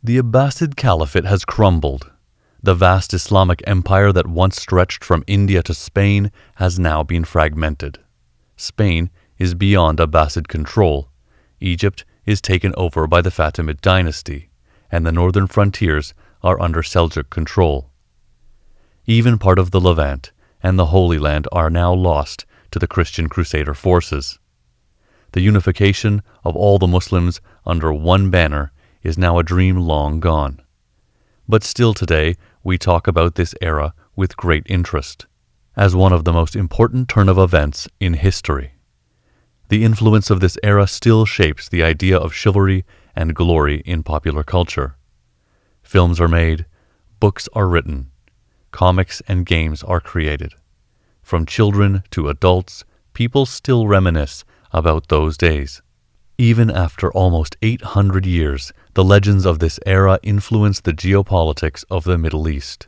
The Abbasid Caliphate has crumbled. The vast Islamic empire that once stretched from India to Spain has now been fragmented. Spain is beyond Abbasid control. Egypt is taken over by the Fatimid dynasty, and the northern frontiers are under Seljuk control. Even part of the Levant and the Holy Land are now lost to the Christian Crusader forces. The unification of all the Muslims under one banner is now a dream long gone. But still today we talk about this era with great interest, as one of the most important turn of events in history. The influence of this era still shapes the idea of chivalry and glory in popular culture. Films are made, books are written, comics and games are created. From children to adults, people still reminisce about those days. Even after almost 800 years, the legends of this era influence the geopolitics of the Middle East.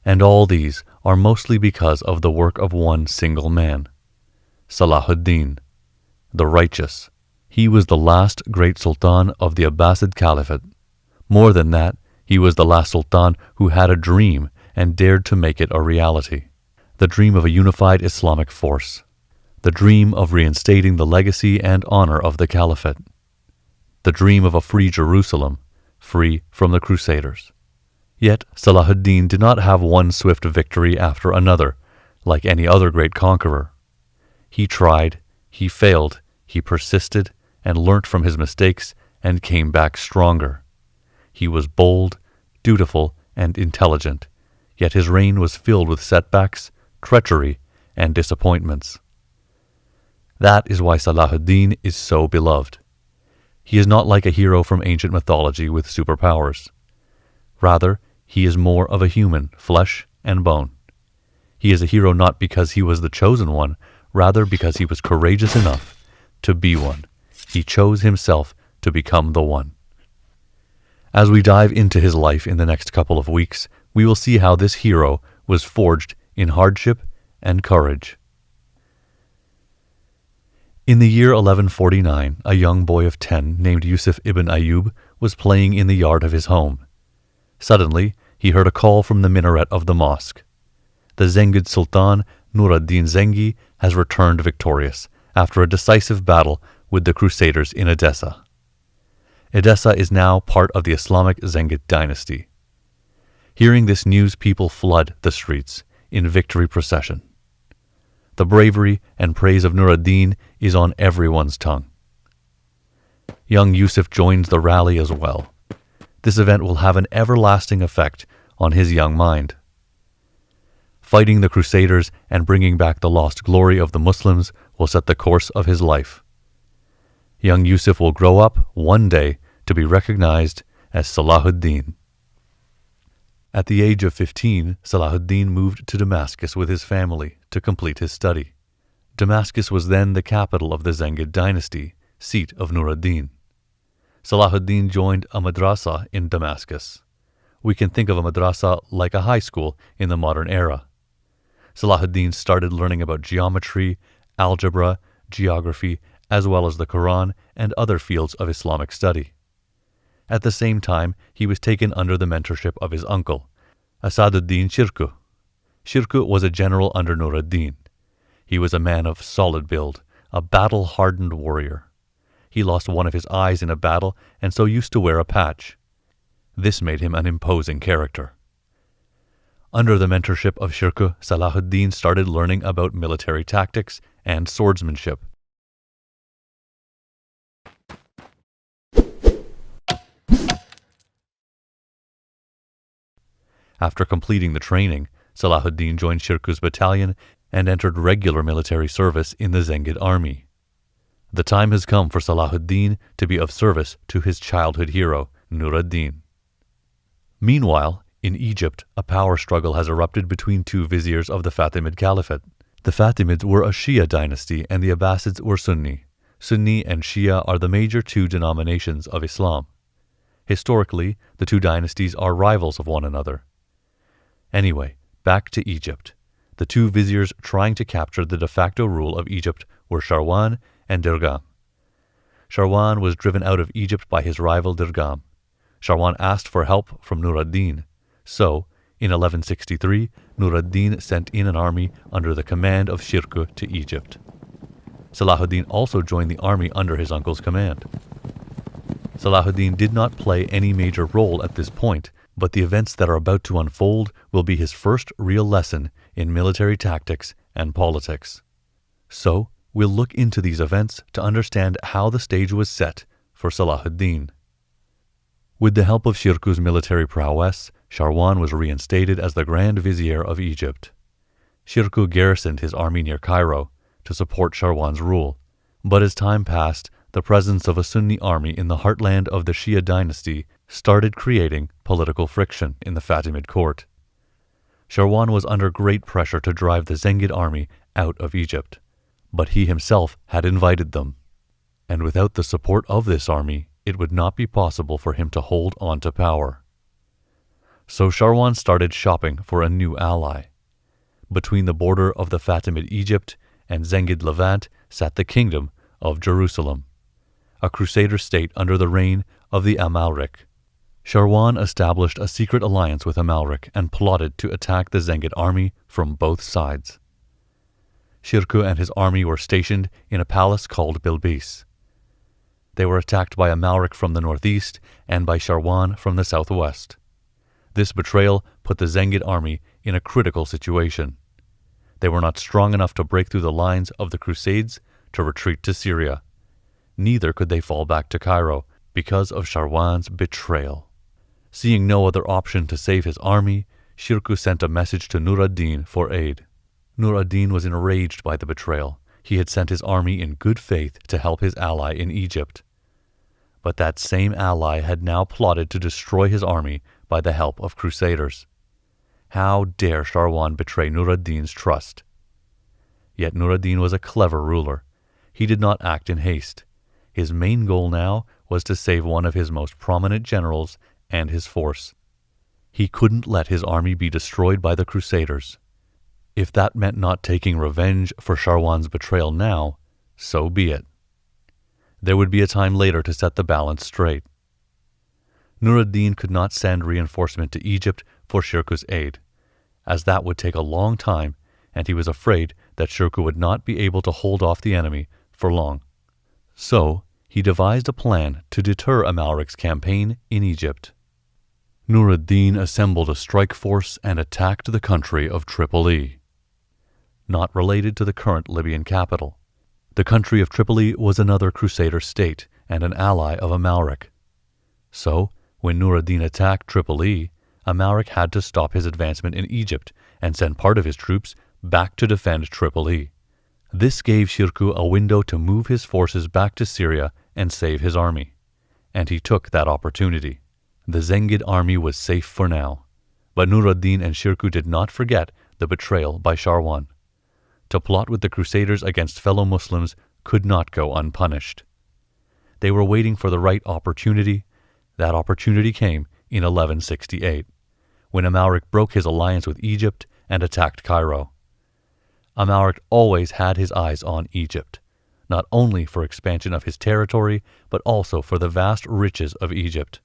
And all these are mostly because of the work of one single man, Salahdin, the righteous. He was the last great sultan of the Abbasid Caliphate. More than that, he was the last sultan who had a dream and dared to make it a reality. The dream of a unified Islamic force. The dream of reinstating the legacy and honor of the Caliphate. The dream of a free Jerusalem, free from the Crusaders. Yet Salahuddin did not have one swift victory after another, like any other great conqueror. He tried, he failed, he persisted, and learnt from his mistakes, and came back stronger. He was bold, dutiful, and intelligent, yet his reign was filled with setbacks, treachery, and disappointments. That is why Salahuddin is so beloved. He is not like a hero from ancient mythology with superpowers. Rather, he is more of a human, flesh and bone. He is a hero not because he was the chosen one, rather because he was courageous enough to be one. He chose himself to become the one. As we dive into his life in the next couple of weeks, we will see how this hero was forged in hardship and courage. In the year 1149, a young boy of 10 named Yusuf ibn Ayyub was playing in the yard of his home. Suddenly, he heard a call from the minaret of the mosque. The Zengid Sultan, Nur ad-Din Zengi, has returned victorious after a decisive battle with the Crusaders in Edessa. Edessa is now part of the Islamic Zengid dynasty. Hearing this news, people flood the streets in victory procession. The bravery and praise of Nur ad-Din is on everyone's tongue. Young Yusuf joins the rally as well. This event will have an everlasting effect on his young mind. Fighting the Crusaders and bringing back the lost glory of the Muslims will set the course of his life. Young Yusuf will grow up one day to be recognized as Salahuddin. At the age of 15, Salahuddin moved to Damascus with his family to complete his study. Damascus was then the capital of the Zengid dynasty, seat of Nur ad-Din. Salahuddin joined a madrasa in Damascus. We can think of a madrasa like a high school in the modern era. Salahuddin started learning about geometry, algebra, geography, as well as the Quran and other fields of Islamic study. At the same time, he was taken under the mentorship of his uncle, Asaduddin Shirkuh. Shirkuh was a general under Nur ad-Din. He was a man of solid build, a battle-hardened warrior. He lost one of his eyes in a battle and so used to wear a patch. This made him an imposing character. Under the mentorship of Shirkuh, Salahuddin started learning about military tactics and swordsmanship. After completing the training, Salahuddin joined Shirkuh's battalion and entered regular military service in the Zengid army. The time has come for Salahuddin to be of service to his childhood hero, Nur ad-Din. Meanwhile, in Egypt, a power struggle has erupted between two viziers of the Fatimid Caliphate. The Fatimids were a Shia dynasty and the Abbasids were Sunni. Sunni and Shia are the major two denominations of Islam. Historically, the two dynasties are rivals of one another. Anyway, back to Egypt. The two viziers trying to capture the de facto rule of Egypt were Sharwan and Dirgham. Sharwan was driven out of Egypt by his rival Dirgham. Sharwan asked for help from Nur ad-Din. So, in 1163, Nur ad-Din sent in an army under the command of Shirkuh to Egypt. Salahuddin also joined the army under his uncle's command. Salahuddin did not play any major role at this point, but the events that are about to unfold will be his first real lesson in military tactics and politics. So, we'll look into these events to understand how the stage was set for Salahuddin. With the help of Shirkuh's military prowess, Sharwan was reinstated as the Grand Vizier of Egypt. Shirkuh garrisoned his army near Cairo to support Sharwan's rule, but as time passed, the presence of a Sunni army in the heartland of the Shia dynasty started creating political friction in the Fatimid court. Sharwan was under great pressure to drive the Zengid army out of Egypt, but he himself had invited them, and without the support of this army, it would not be possible for him to hold on to power. So Sharwan started shopping for a new ally. Between the border of the Fatimid Egypt and Zengid Levant sat the kingdom of Jerusalem, a Crusader state under the reign of the Amalric. Sharwan established a secret alliance with Amalric and plotted to attack the Zengid army from both sides. Shirkuh and his army were stationed in a palace called Bilbis. They were attacked by Amalric from the northeast and by Sharwan from the southwest. This betrayal put the Zengid army in a critical situation. They were not strong enough to break through the lines of the Crusades to retreat to Syria. Neither could they fall back to Cairo because of Sharwan's betrayal. Seeing no other option to save his army, Shirkuh sent a message to Nur ad-Din for aid. Nur ad-Din was enraged by the betrayal. He had sent his army in good faith to help his ally in Egypt. But that same ally had now plotted to destroy his army by the help of Crusaders. How dare Sharwan betray Nur ad-Din's trust? Yet Nur ad-Din was a clever ruler. He did not act in haste. His main goal now was to save one of his most prominent generals and his force. He couldn't let his army be destroyed by the Crusaders. If that meant not taking revenge for Sharwan's betrayal now, so be it. There would be a time later to set the balance straight. Nur ad-Din could not send reinforcement to Egypt for Shirkuh's aid, as that would take a long time, and he was afraid that Shirkuh would not be able to hold off the enemy for long. So, he devised a plan to deter Amalric's campaign in Egypt. Nur ad-Din assembled a strike force and attacked the country of Tripoli. Not related to the current Libyan capital. The country of Tripoli was another Crusader state and an ally of Amalric. So, when Nur ad-Din attacked Tripoli, Amalric had to stop his advancement in Egypt and send part of his troops back to defend Tripoli. This gave Shirkuh a window to move his forces back to Syria and save his army, and he took that opportunity. The Zengid army was safe for now, but Nur ad-Din and Shirkuh did not forget the betrayal by Sharwan. To plot with the Crusaders against fellow Muslims could not go unpunished. They were waiting for the right opportunity. That opportunity came in 1168, when Amalric broke his alliance with Egypt and attacked Cairo. Amalric always had his eyes on Egypt, not only for expansion of his territory, but also for the vast riches of Egypt.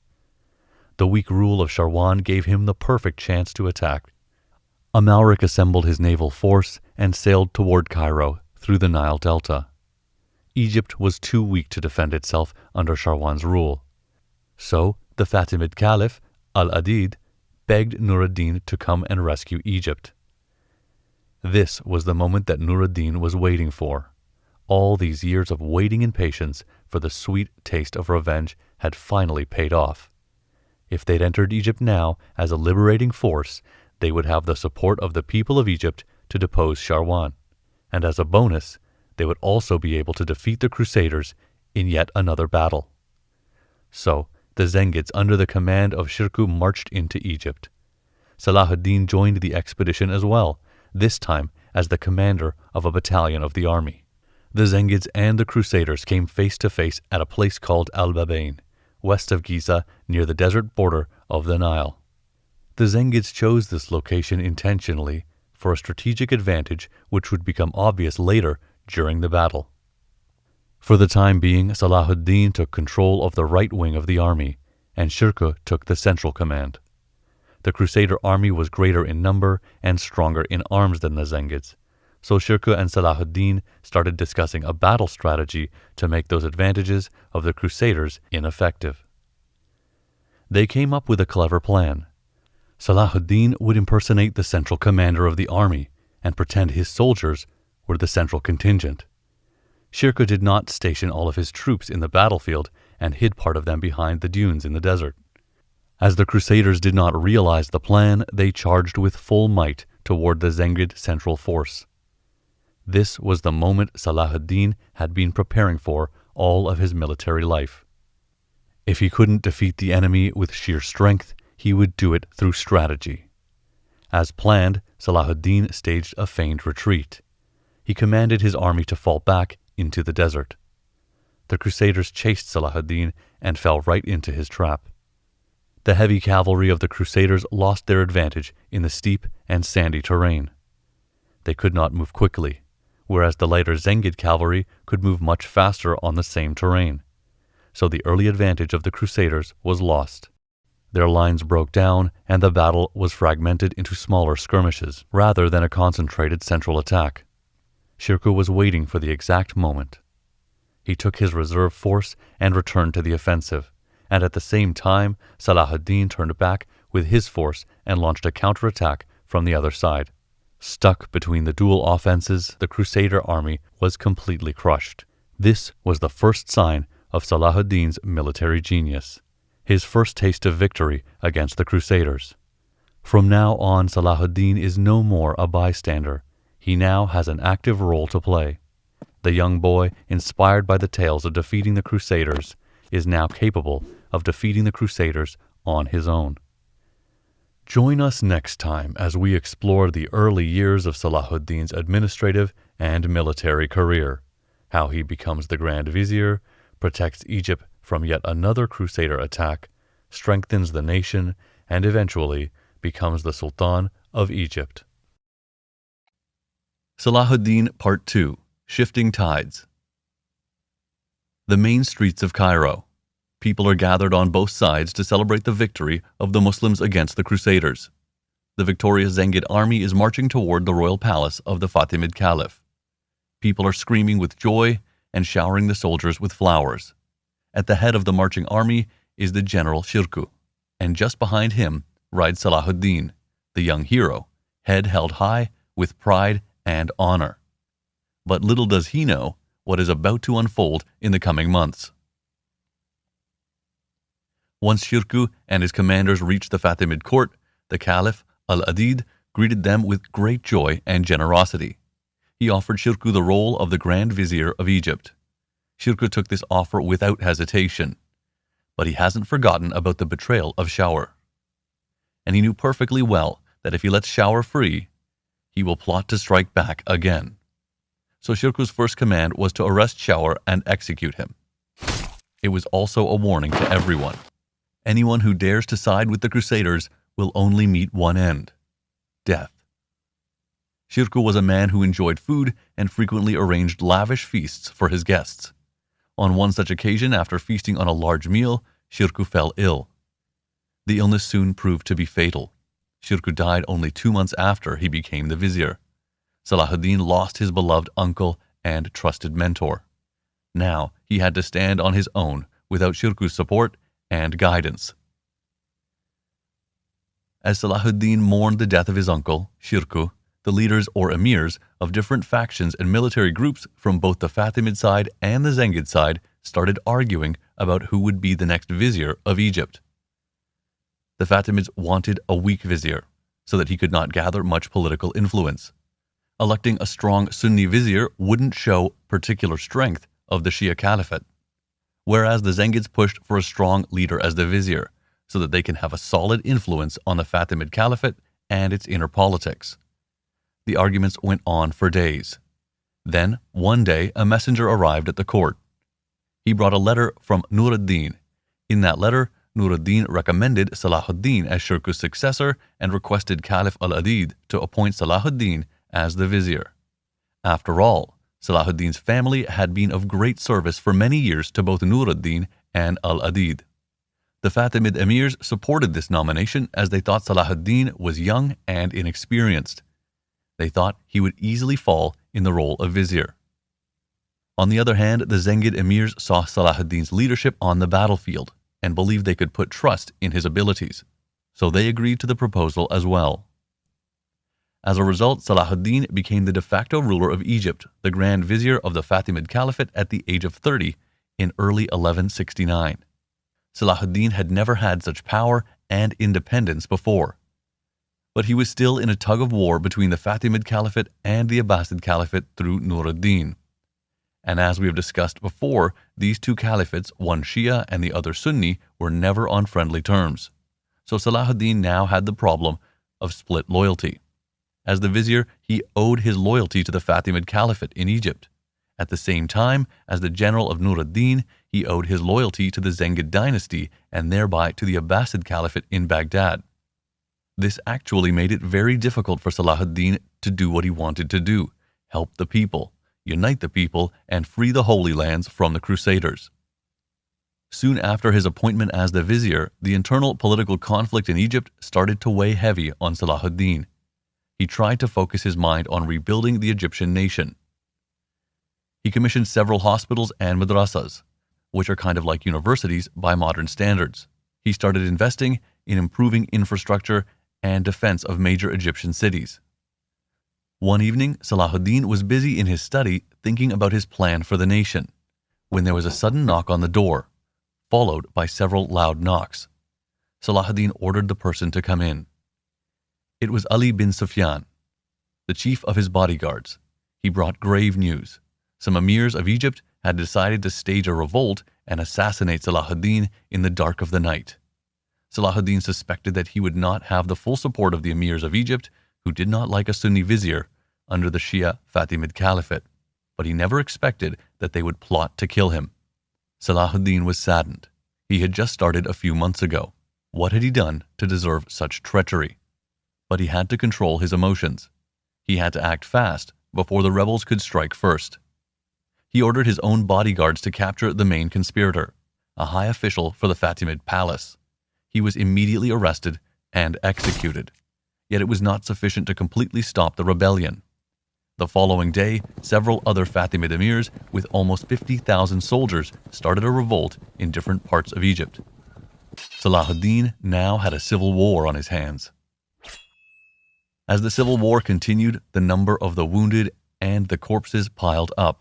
The weak rule of Sharwan gave him the perfect chance to attack. Amalric assembled his naval force and sailed toward Cairo through the Nile Delta. Egypt was too weak to defend itself under Sharwan's rule. So the Fatimid Caliph, Al-Adid, begged Nur ad-Din to come and rescue Egypt. This was the moment that Nur ad-Din was waiting for. All these years of waiting in patience for the sweet taste of revenge had finally paid off. If they'd entered Egypt now as a liberating force, they would have the support of the people of Egypt to depose Sharwan, and as a bonus, they would also be able to defeat the Crusaders in yet another battle. So, the Zengids under the command of Shirkuh marched into Egypt. Salahuddin joined the expedition as well, this time as the commander of a battalion of the army. The Zengids and the Crusaders came face to face at a place called Al-Babein, west of Giza near the desert border of the Nile. The Zengids chose this location intentionally for a strategic advantage which would become obvious later during the battle. For the time being, Salahuddin took control of the right wing of the army, and Shirkuh took the central command. The Crusader army was greater in number and stronger in arms than the Zengids, so Shirkuh and Salahuddin started discussing a battle strategy to make those advantages of the Crusaders ineffective. They came up with a clever plan. Salahuddin would impersonate the central commander of the army and pretend his soldiers were the central contingent. Shirkuh did not station all of his troops in the battlefield and hid part of them behind the dunes in the desert. As the Crusaders did not realize the plan, they charged with full might toward the Zengid central force. This was the moment Salahuddin had been preparing for all of his military life. If he couldn't defeat the enemy with sheer strength, he would do it through strategy. As planned, Salahuddin staged a feigned retreat. He commanded his army to fall back into the desert. The Crusaders chased Salahuddin and fell right into his trap. The heavy cavalry of the Crusaders lost their advantage in the steep and sandy terrain. They could not move quickly, whereas the lighter Zengid cavalry could move much faster on the same terrain. So the early advantage of the Crusaders was lost. Their lines broke down, and the battle was fragmented into smaller skirmishes, rather than a concentrated central attack. Shirkuh was waiting for the exact moment. He took his reserve force and returned to the offensive, and at the same time, Salahuddin turned back with his force and launched a counterattack from the other side. Stuck between the dual offenses, the Crusader army was completely crushed. This was the first sign of Salahuddin's military genius, his first taste of victory against the Crusaders. From now on, Salahuddin is no more a bystander. He now has an active role to play. The young boy, inspired by the tales of defeating the Crusaders, is now capable of defeating the Crusaders on his own. Join us next time as we explore the early years of Salahuddin's administrative and military career, how he becomes the Grand Vizier, protects Egypt from yet another Crusader attack, strengthens the nation, and eventually becomes the Sultan of Egypt. Salahuddin Part 2: Shifting Tides. The main streets of Cairo. People are gathered on both sides to celebrate the victory of the Muslims against the Crusaders. The victorious Zengid army is marching toward the royal palace of the Fatimid Caliph. People are screaming with joy and showering the soldiers with flowers. At the head of the marching army is the general Shirkuh, and just behind him rides Salahuddin, the young hero, head held high with pride and honor. But little does he know what is about to unfold in the coming months. Once Shirkuh and his commanders reached the Fatimid court, the Caliph, Al-Adid, greeted them with great joy and generosity. He offered Shirkuh the role of the Grand Vizier of Egypt. Shirkuh took this offer without hesitation, but he hasn't forgotten about the betrayal of Shower. And he knew perfectly well that if he lets Shower free, he will plot to strike back again. So Shirkuh's first command was to arrest Shower and execute him. It was also a warning to everyone. Anyone who dares to side with the Crusaders will only meet one end: death. Shirkuh was a man who enjoyed food and frequently arranged lavish feasts for his guests. On one such occasion, after feasting on a large meal, Shirkuh fell ill. The illness soon proved to be fatal. Shirkuh died only 2 months after he became the vizier. Salahuddin lost his beloved uncle and trusted mentor. Now he had to stand on his own without Shirkuh's support and guidance. As Salahuddin mourned the death of his uncle, Shirkuh, the leaders or emirs of different factions and military groups from both the Fatimid side and the Zengid side started arguing about who would be the next vizier of Egypt. The Fatimids wanted a weak vizier, so that he could not gather much political influence. Electing a strong Sunni vizier wouldn't show particular strength of the Shia caliphate, whereas the Zengids pushed for a strong leader as the vizier, so that they can have a solid influence on the Fatimid caliphate and its inner politics. The arguments went on for days. Then, one day, a messenger arrived at the court. He brought a letter from Nur-ad-Din. In that letter, Nur-ad-Din recommended Salahuddin as Shirkuh's successor and requested Caliph Al-Adid to appoint Salahuddin as the vizier. After all, Salahuddin's family had been of great service for many years to both Nur-ad-Din and Al-Adid. The Fatimid emirs supported this nomination as they thought Salahuddin was young and inexperienced. They thought he would easily fall in the role of vizier. On the other hand, the Zengid emirs saw Salahuddin's leadership on the battlefield and believed they could put trust in his abilities, so they agreed to the proposal as well. As a result, Salahuddin became the de facto ruler of Egypt, the Grand Vizier of the Fatimid Caliphate at the age of 30 in early 1169. Salahuddin had never had such power and independence before. But he was still in a tug of war between the Fatimid Caliphate and the Abbasid Caliphate through Nur-ad-Din. And as we have discussed before, these two caliphates, one Shia and the other Sunni, were never on friendly terms. So Salahuddin now had the problem of split loyalty. As the vizier, he owed his loyalty to the Fatimid Caliphate in Egypt. At the same time, as the general of Nur-ad-Din, he owed his loyalty to the Zengid dynasty and thereby to the Abbasid Caliphate in Baghdad. This actually made it very difficult for Salahuddin to do what he wanted to do: help the people, unite the people, and free the Holy Lands from the Crusaders. Soon after his appointment as the vizier, the internal political conflict in Egypt started to weigh heavy on Salahuddin. He tried to focus his mind on rebuilding the Egyptian nation. He commissioned several hospitals and madrasas, which are kind of like universities by modern standards. He started investing in improving infrastructure and defense of major Egyptian cities. One evening, Salahuddin was busy in his study thinking about his plan for the nation, when there was a sudden knock on the door, followed by several loud knocks. Salahuddin ordered the person to come in. It was Ali bin Sufyan, the chief of his bodyguards. He brought grave news. Some emirs of Egypt had decided to stage a revolt and assassinate Salahuddin in the dark of the night. Salahuddin suspected that he would not have the full support of the emirs of Egypt, who did not like a Sunni vizier under the Shia Fatimid Caliphate, but he never expected that they would plot to kill him. Salahuddin was saddened. He had just started a few months ago. What had he done to deserve such treachery? But he had to control his emotions. He had to act fast before the rebels could strike first. He ordered his own bodyguards to capture the main conspirator, a high official for the Fatimid palace. He was immediately arrested and executed. Yet it was not sufficient to completely stop the rebellion. The following day, several other Fatimid emirs with almost 50,000 soldiers started a revolt in different parts of Egypt. Salahuddin now had a civil war on his hands. As the civil war continued, the number of the wounded and the corpses piled up.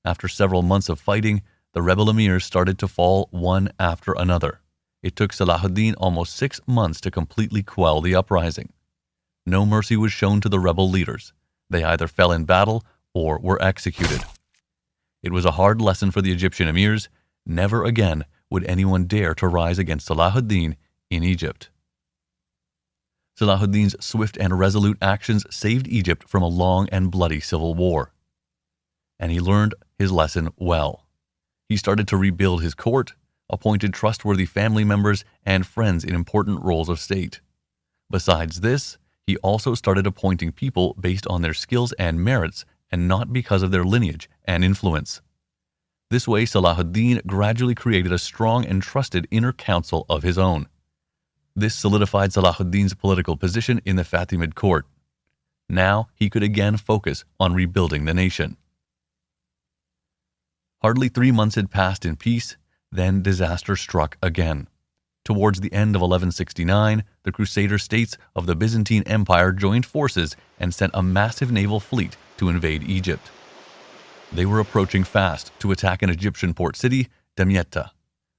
After several months of fighting, the rebel emirs started to fall one after another. It took Salahuddin almost 6 months to completely quell the uprising. No mercy was shown to the rebel leaders. They either fell in battle or were executed. It was a hard lesson for the Egyptian emirs. Never again would anyone dare to rise against Salahuddin in Egypt. Salahuddin's swift and resolute actions saved Egypt from a long and bloody civil war. And he learned his lesson well. He started to rebuild his court, appointed trustworthy family members and friends in important roles of state. Besides this, he also started appointing people based on their skills and merits and not because of their lineage and influence. This way, Salahuddin gradually created a strong and trusted inner council of his own. This solidified Salahuddin's political position in the Fatimid court. Now he could again focus on rebuilding the nation. Hardly 3 months had passed in peace, then disaster struck again. Towards the end of 1169, the Crusader states of the Byzantine Empire joined forces and sent a massive naval fleet to invade Egypt. They were approaching fast to attack an Egyptian port city, Damietta.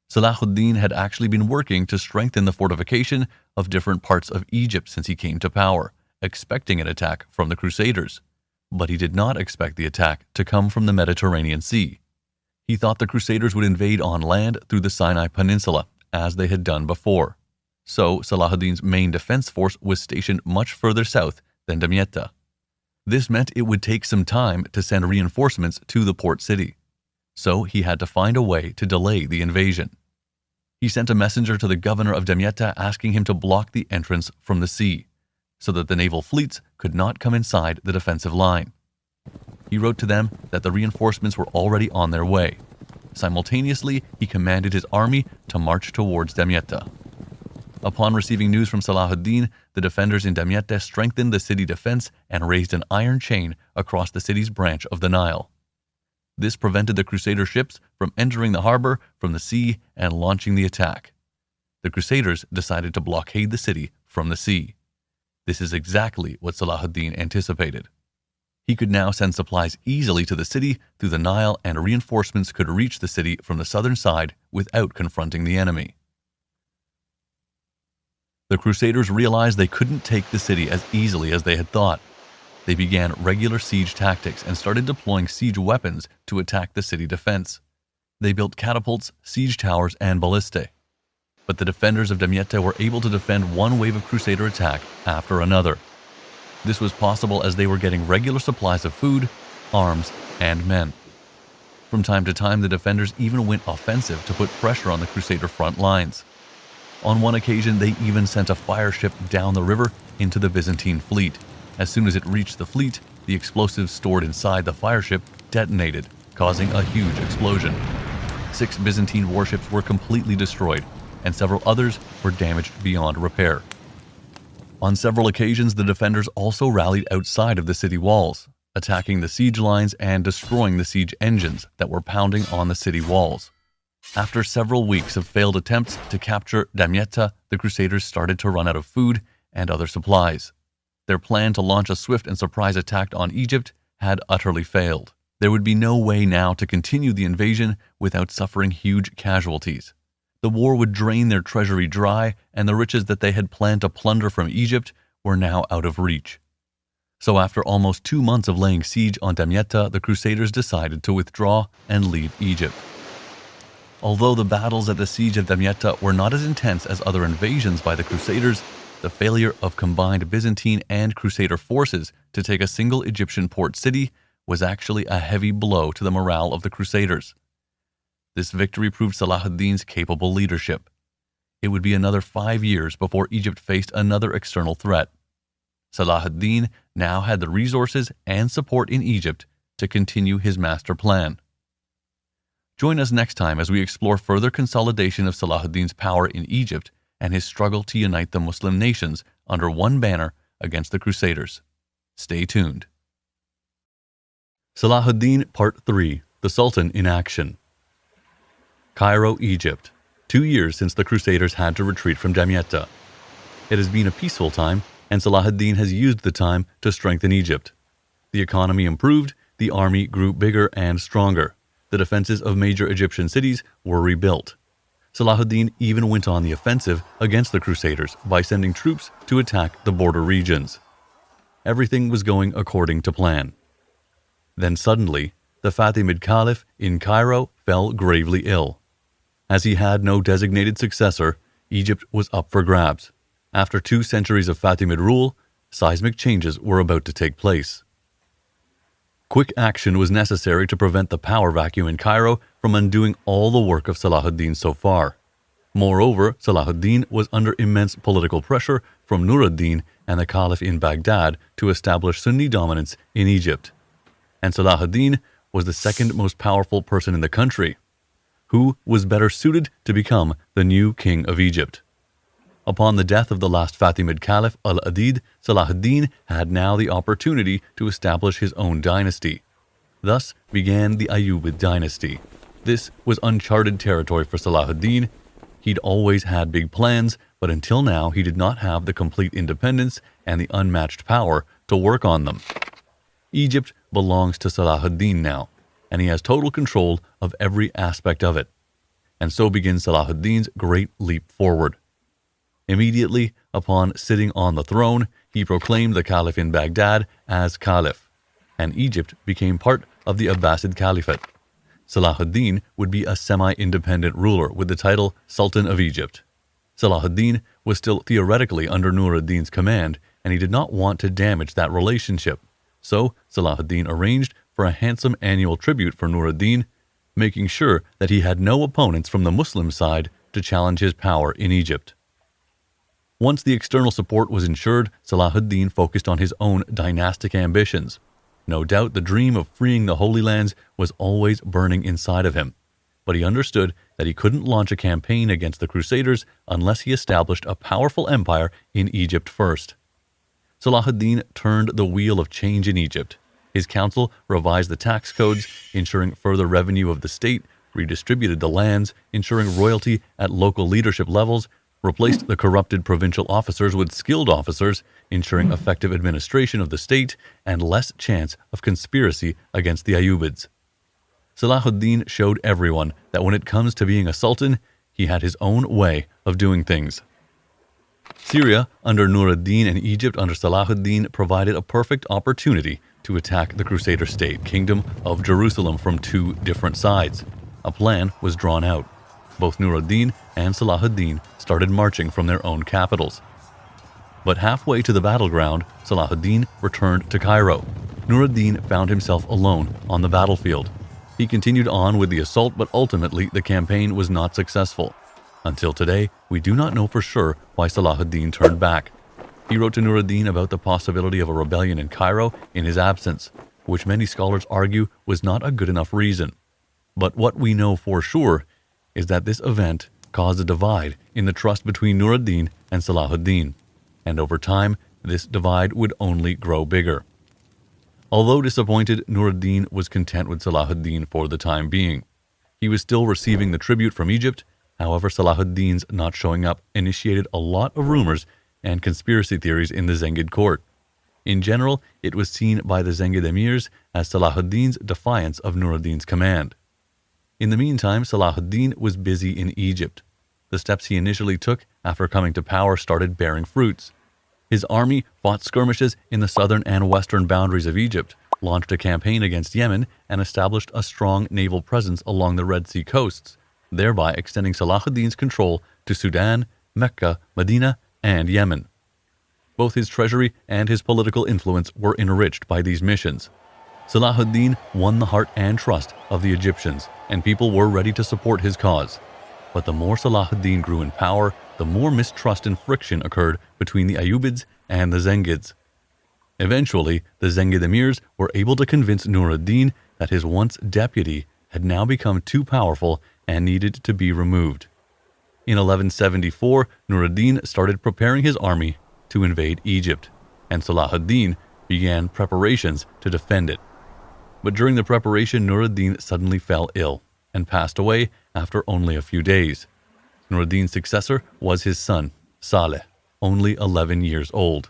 Salahuddin had actually been working to strengthen the fortification of different parts of Egypt since he came to power, expecting an attack from the Crusaders. But he did not expect the attack to come from the Mediterranean Sea. He thought the Crusaders would invade on land through the Sinai Peninsula, as they had done before. So Salahuddin's main defense force was stationed much further south than Damietta. This meant it would take some time to send reinforcements to the port city. So he had to find a way to delay the invasion. He sent a messenger to the governor of Damietta asking him to block the entrance from the sea, so that the naval fleets could not come inside the defensive line. He wrote to them that the reinforcements were already on their way. Simultaneously, he commanded his army to march towards Damietta. Upon receiving news from Salahuddin, the defenders in Damietta strengthened the city defense and raised an iron chain across the city's branch of the Nile. This prevented the Crusader ships from entering the harbor from the sea and launching the attack. The Crusaders decided to blockade the city from the sea. This is exactly what Salahuddin anticipated. He could now send supplies easily to the city through the Nile, and reinforcements could reach the city from the southern side without confronting the enemy. The Crusaders realized they couldn't take the city as easily as they had thought. They began regular siege tactics and started deploying siege weapons to attack the city defense. They built catapults, siege towers, and ballistae. But the defenders of Damietta were able to defend one wave of Crusader attack after another. This was possible as they were getting regular supplies of food, arms, and men. From time to time, the defenders even went offensive to put pressure on the Crusader front lines. On one occasion, they even sent a fire ship down the river into the Byzantine fleet. As soon as it reached the fleet, the explosives stored inside the fire ship detonated, causing a huge explosion. 6 Byzantine warships were completely destroyed, and several others were damaged beyond repair. On several occasions, the defenders also rallied outside of the city walls, attacking the siege lines and destroying the siege engines that were pounding on the city walls. After several weeks of failed attempts to capture Damietta, the Crusaders started to run out of food and other supplies. Their plan to launch a swift and surprise attack on Egypt had utterly failed. There would be no way now to continue the invasion without suffering huge casualties. The war would drain their treasury dry, and the riches that they had planned to plunder from Egypt were now out of reach. So after almost 2 months of laying siege on Damietta, the Crusaders decided to withdraw and leave Egypt. Although the battles at the siege of Damietta were not as intense as other invasions by the Crusaders, the failure of combined Byzantine and Crusader forces to take a single Egyptian port city was actually a heavy blow to the morale of the Crusaders. This victory proved Salahuddin's capable leadership. It would be another 5 years before Egypt faced another external threat. Salahuddin now had the resources and support in Egypt to continue his master plan. Join us next time as we explore further consolidation of Salahuddin's power in Egypt and his struggle to unite the Muslim nations under one banner against the Crusaders. Stay tuned. Salahuddin Part 3: The Sultan in Action. Cairo, Egypt. 2 years since the Crusaders had to retreat from Damietta. It has been a peaceful time, and Salahuddin has used the time to strengthen Egypt. The economy improved, the army grew bigger and stronger. The defenses of major Egyptian cities were rebuilt. Salahuddin even went on the offensive against the Crusaders by sending troops to attack the border regions. Everything was going according to plan. Then suddenly, the Fatimid Caliph in Cairo fell gravely ill. As he had no designated successor, Egypt was up for grabs. After 2 centuries of Fatimid rule, seismic changes were about to take place. Quick action was necessary to prevent the power vacuum in Cairo from undoing all the work of Salahuddin so far. Moreover, Salahuddin was under immense political pressure from Nur-ad-Din and the Caliph in Baghdad to establish Sunni dominance in Egypt. And Salahuddin was the second most powerful person in the country. Who was better suited to become the new king of Egypt? Upon the death of the last Fatimid Caliph Al-Adid, Salahuddin had now the opportunity to establish his own dynasty. Thus began the Ayyubid dynasty. This was uncharted territory for Salahuddin. He'd always had big plans, but until now he did not have the complete independence and the unmatched power to work on them. Egypt belongs to Salahuddin now, and he has total control of every aspect of it. And so begins Salahuddin's great leap forward. Immediately upon sitting on the throne, he proclaimed the Caliph in Baghdad as Caliph, and Egypt became part of the Abbasid Caliphate. Salahuddin would be a semi-independent ruler with the title Sultan of Egypt. Salahuddin was still theoretically under Nur-ad-Din's command, and he did not want to damage that relationship. So Salahuddin arranged for a handsome annual tribute for Nur-ad-Din, making sure that he had no opponents from the Muslim side to challenge his power in Egypt. Once the external support was ensured, Salahuddin focused on his own dynastic ambitions. No doubt the dream of freeing the Holy Lands was always burning inside of him, but he understood that he couldn't launch a campaign against the Crusaders unless he established a powerful empire in Egypt first. Salahuddin turned the wheel of change in Egypt. His council revised the tax codes, ensuring further revenue of the state, redistributed the lands, ensuring royalty at local leadership levels, replaced the corrupted provincial officers with skilled officers, ensuring effective administration of the state and less chance of conspiracy against the Ayyubids. Salahuddin showed everyone that when it comes to being a sultan, he had his own way of doing things. Syria under Nur-ad-Din and Egypt under Salahuddin provided a perfect opportunity to attack the Crusader state kingdom of Jerusalem from two different sides. A plan was drawn out. Both Nur-ad-Din and Salahuddin started marching from their own capitals. But halfway to the battleground, Salahuddin returned to Cairo. Nur-ad-Din found himself alone on the battlefield. He continued on with the assault, but ultimately the campaign was not successful. Until today, we do not know for sure why Salahuddin turned back. He wrote to Nur-ad-Din about the possibility of a rebellion in Cairo in his absence, which many scholars argue was not a good enough reason. But what we know for sure is that this event caused a divide in the trust between Nur-ad-Din and Salahuddin, and over time, this divide would only grow bigger. Although disappointed, Nur-ad-Din was content with Salahuddin for the time being. He was still receiving the tribute from Egypt. However, Salahuddin's not showing up initiated a lot of rumors and conspiracy theories in the Zengid court. In general, it was seen by the Zengid emirs as Salahuddin's defiance of Nur-ad-Din's command. In the meantime, Salahuddin was busy in Egypt. The steps he initially took after coming to power started bearing fruits. His army fought skirmishes in the southern and western boundaries of Egypt, launched a campaign against Yemen, and established a strong naval presence along the Red Sea coasts, thereby extending Salahuddin's control to Sudan, Mecca, Medina, and Yemen. Both his treasury and his political influence were enriched by these missions. Salahuddin won the heart and trust of the Egyptians, and people were ready to support his cause. But the more Salahuddin grew in power, the more mistrust and friction occurred between the Ayyubids and the Zengids. Eventually, the Zengid emirs were able to convince Nur-ad-Din that his once deputy had now become too powerful and needed to be removed. In 1174, Nur-ad-Din started preparing his army to invade Egypt, and Salahuddin began preparations to defend it. But during the preparation, Nur-ad-Din suddenly fell ill and passed away after only a few days. Nur-ad-Din's successor was his son, Saleh, only 11 years old.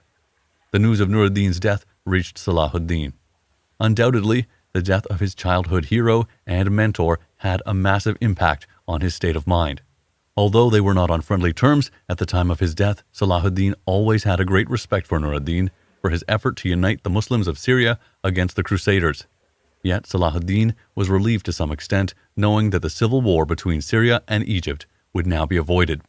The news of Nur-ad-Din's death reached Salahuddin. Undoubtedly, the death of his childhood hero and mentor had a massive impact on his state of mind. Although they were not on friendly terms at the time of his death, Salahuddin always had a great respect for Nur-ad-Din for his effort to unite the Muslims of Syria against the Crusaders. Yet Salahuddin was relieved to some extent, knowing that the civil war between Syria and Egypt would now be avoided.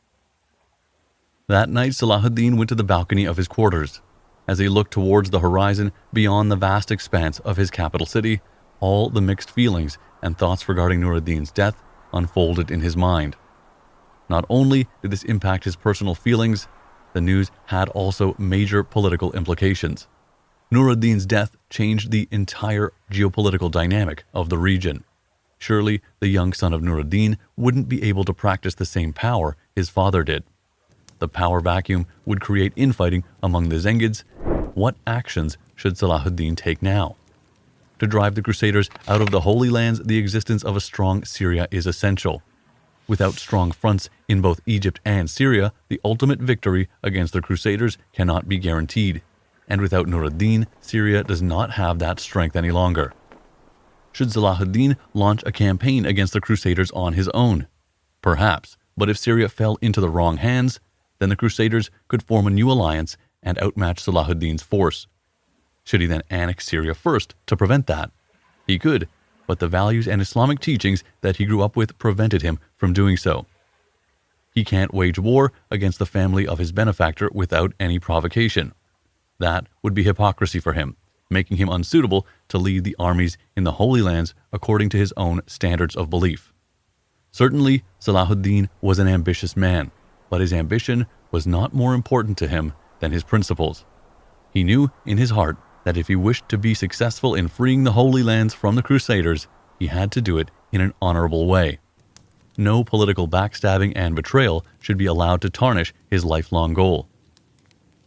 That night, Salahuddin went to the balcony of his quarters. As he looked towards the horizon beyond the vast expanse of his capital city, all the mixed feelings and thoughts regarding Nur-ad-Din's death unfolded in his mind. Not only did this impact his personal feelings, the news had also major political implications. Nur-ad-Din's death changed the entire geopolitical dynamic of the region. Surely the young son of Nur-ad-Din wouldn't be able to practice the same power his father did. The power vacuum would create infighting among the Zengids. What actions should Salahuddin take now? To drive the Crusaders out of the Holy Lands, the existence of a strong Syria is essential. Without strong fronts in both Egypt and Syria, the ultimate victory against the Crusaders cannot be guaranteed. And without Nur-ad-Din, Syria does not have that strength any longer. Should Salahuddin launch a campaign against the Crusaders on his own? Perhaps, but if Syria fell into the wrong hands, then the Crusaders could form a new alliance and outmatch Salahuddin's force. Should he then annex Syria first to prevent that? He could, but the values and Islamic teachings that he grew up with prevented him from doing so. He can't wage war against the family of his benefactor without any provocation. That would be hypocrisy for him, making him unsuitable to lead the armies in the Holy Lands according to his own standards of belief. Certainly, Salahuddin was an ambitious man, but his ambition was not more important to him than his principles. He knew in his heart that if he wished to be successful in freeing the Holy Lands from the Crusaders, he had to do it in an honorable way. No political backstabbing and betrayal should be allowed to tarnish his lifelong goal.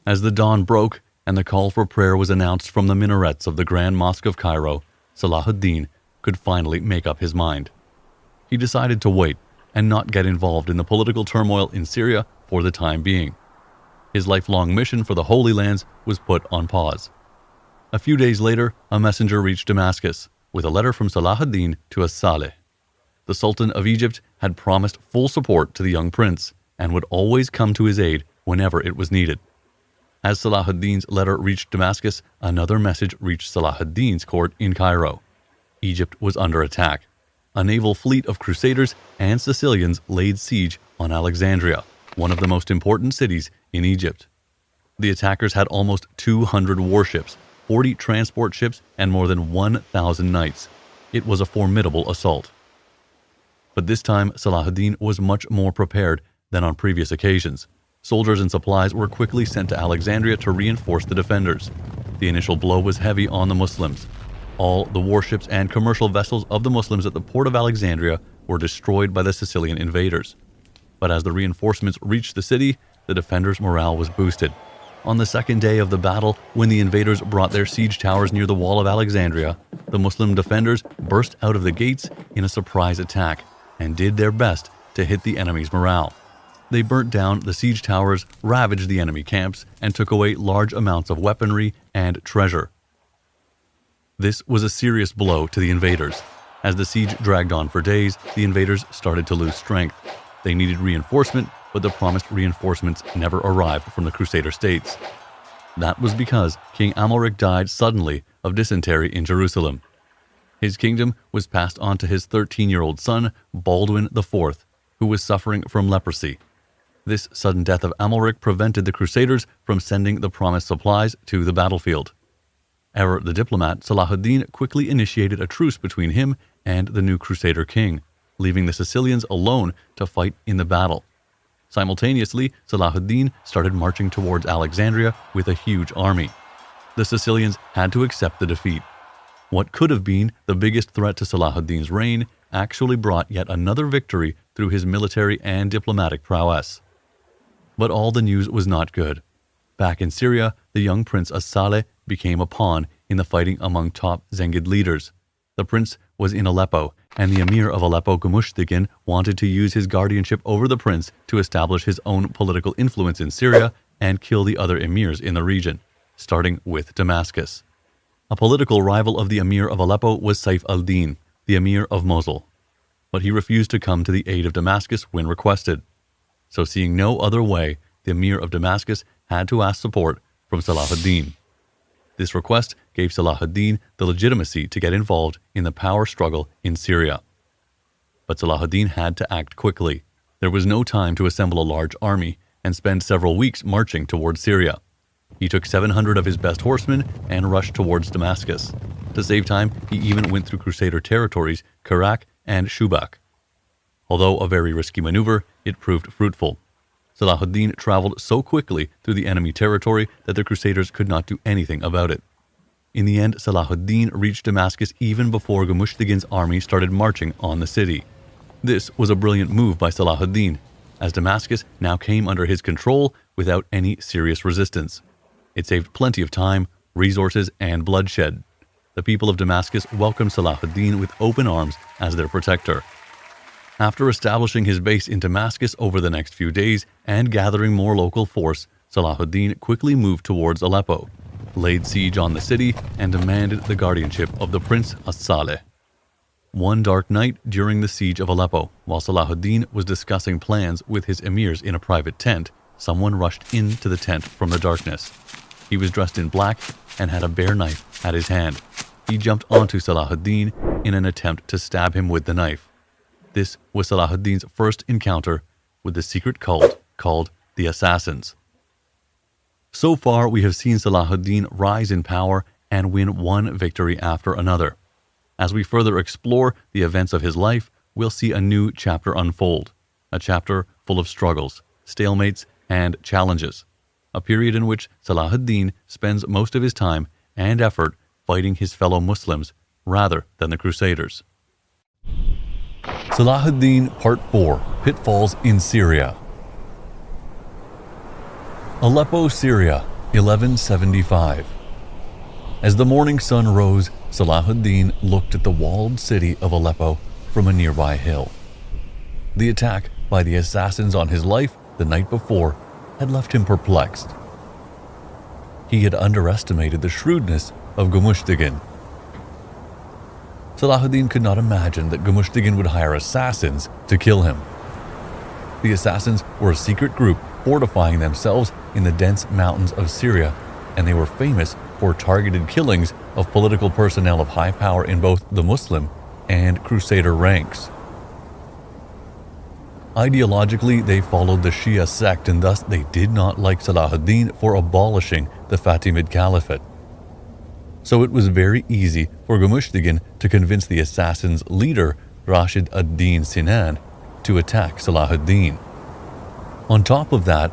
As the dawn broke and the call for prayer was announced from the minarets of the Grand Mosque of Cairo, Salahuddin could finally make up his mind. He decided to wait and not get involved in the political turmoil in Syria for the time being. His lifelong mission for the Holy Lands was put on pause. A few days later, a messenger reached Damascus with a letter from Salahuddin to Saleh. The Sultan of Egypt had promised full support to the young prince and would always come to his aid whenever it was needed. As Salahuddin's letter reached Damascus, another message reached Salahuddin's court in Cairo. Egypt was under attack. A naval fleet of Crusaders and Sicilians laid siege on Alexandria, one of the most important cities in Egypt. The attackers had almost 200 warships, 40 transport ships, and more than 1,000 knights. It was a formidable assault. But this time, Salahuddin was much more prepared than on previous occasions. Soldiers and supplies were quickly sent to Alexandria to reinforce the defenders. The initial blow was heavy on the Muslims. All the warships and commercial vessels of the Muslims at the port of Alexandria were destroyed by the Sicilian invaders. But as the reinforcements reached the city, the defenders' morale was boosted. On the second day of the battle, when the invaders brought their siege towers near the wall of Alexandria, the Muslim defenders burst out of the gates in a surprise attack and did their best to hit the enemy's morale. They burnt down the siege towers, ravaged the enemy camps, and took away large amounts of weaponry and treasure. This was a serious blow to the invaders. As the siege dragged on for days, the invaders started to lose strength. They needed reinforcement, but the promised reinforcements never arrived from the Crusader states. That was because King Amalric died suddenly of dysentery in Jerusalem. His kingdom was passed on to his 13-year-old son, Baldwin IV, who was suffering from leprosy. This sudden death of Amalric prevented the Crusaders from sending the promised supplies to the battlefield. Ever the diplomat, Salahuddin quickly initiated a truce between him and the new Crusader king, leaving the Sicilians alone to fight in the battle. Simultaneously, Salahuddin started marching towards Alexandria with a huge army. The Sicilians had to accept the defeat. What could have been the biggest threat to Salahuddin's reign actually brought yet another victory through his military and diplomatic prowess. But all the news was not good. Back in Syria, the young prince Saleh became a pawn in the fighting among top Zengid leaders. The prince was in Aleppo, and the emir of Aleppo, Gumushtigin, wanted to use his guardianship over the prince to establish his own political influence in Syria and kill the other emirs in the region, starting with Damascus. A political rival of the emir of Aleppo was Saif al-Din, the emir of Mosul, but he refused to come to the aid of Damascus when requested. So seeing no other way, the emir of Damascus had to ask support from Salahuddin. This request gave Salahuddin the legitimacy to get involved in the power struggle in Syria. But Salahuddin had to act quickly. There was no time to assemble a large army and spend several weeks marching towards Syria. He took 700 of his best horsemen and rushed towards Damascus. To save time, he even went through Crusader territories, Kerak and Shubak. Although a very risky maneuver, it proved fruitful. Salahuddin traveled so quickly through the enemy territory that the Crusaders could not do anything about it. In the end, Salahuddin reached Damascus even before Gumushtigin's army started marching on the city. This was a brilliant move by Salahuddin, as Damascus now came under his control without any serious resistance. It saved plenty of time, resources, and bloodshed. The people of Damascus welcomed Salahuddin with open arms as their protector. After establishing his base in Damascus over the next few days and gathering more local force, Salahuddin quickly moved towards Aleppo, laid siege on the city, and demanded the guardianship of the prince Saleh. One dark night during the siege of Aleppo, while Salahuddin was discussing plans with his emirs in a private tent, someone rushed into the tent from the darkness. He was dressed in black and had a bare knife at his hand. He jumped onto Salahuddin in an attempt to stab him with the knife. This was Salahuddin's first encounter with the secret cult called the Assassins. So far, we have seen Salahuddin rise in power and win one victory after another. As we further explore the events of his life, we'll see a new chapter unfold, a chapter full of struggles, stalemates, and challenges, a period in which Salahuddin spends most of his time and effort fighting his fellow Muslims rather than the Crusaders. Salahdin Part 4 – Pitfalls in Syria. Aleppo, Syria, 1175. As the morning sun rose, Salahuddin looked at the walled city of Aleppo from a nearby hill. The attack by the assassins on his life the night before had left him perplexed. He had underestimated the shrewdness of Gumushtigin. Salahuddin could not imagine that Gumushtigin would hire assassins to kill him. The assassins were a secret group fortifying themselves in the dense mountains of Syria, and they were famous for targeted killings of political personnel of high power in both the Muslim and Crusader ranks. Ideologically, they followed the Shia sect, and thus they did not like Salahuddin for abolishing the Fatimid caliphate. So it was very easy for Gumushtigin to convince the assassins' leader, Rashid ad-Din Sinan, to attack Salahuddin. On top of that,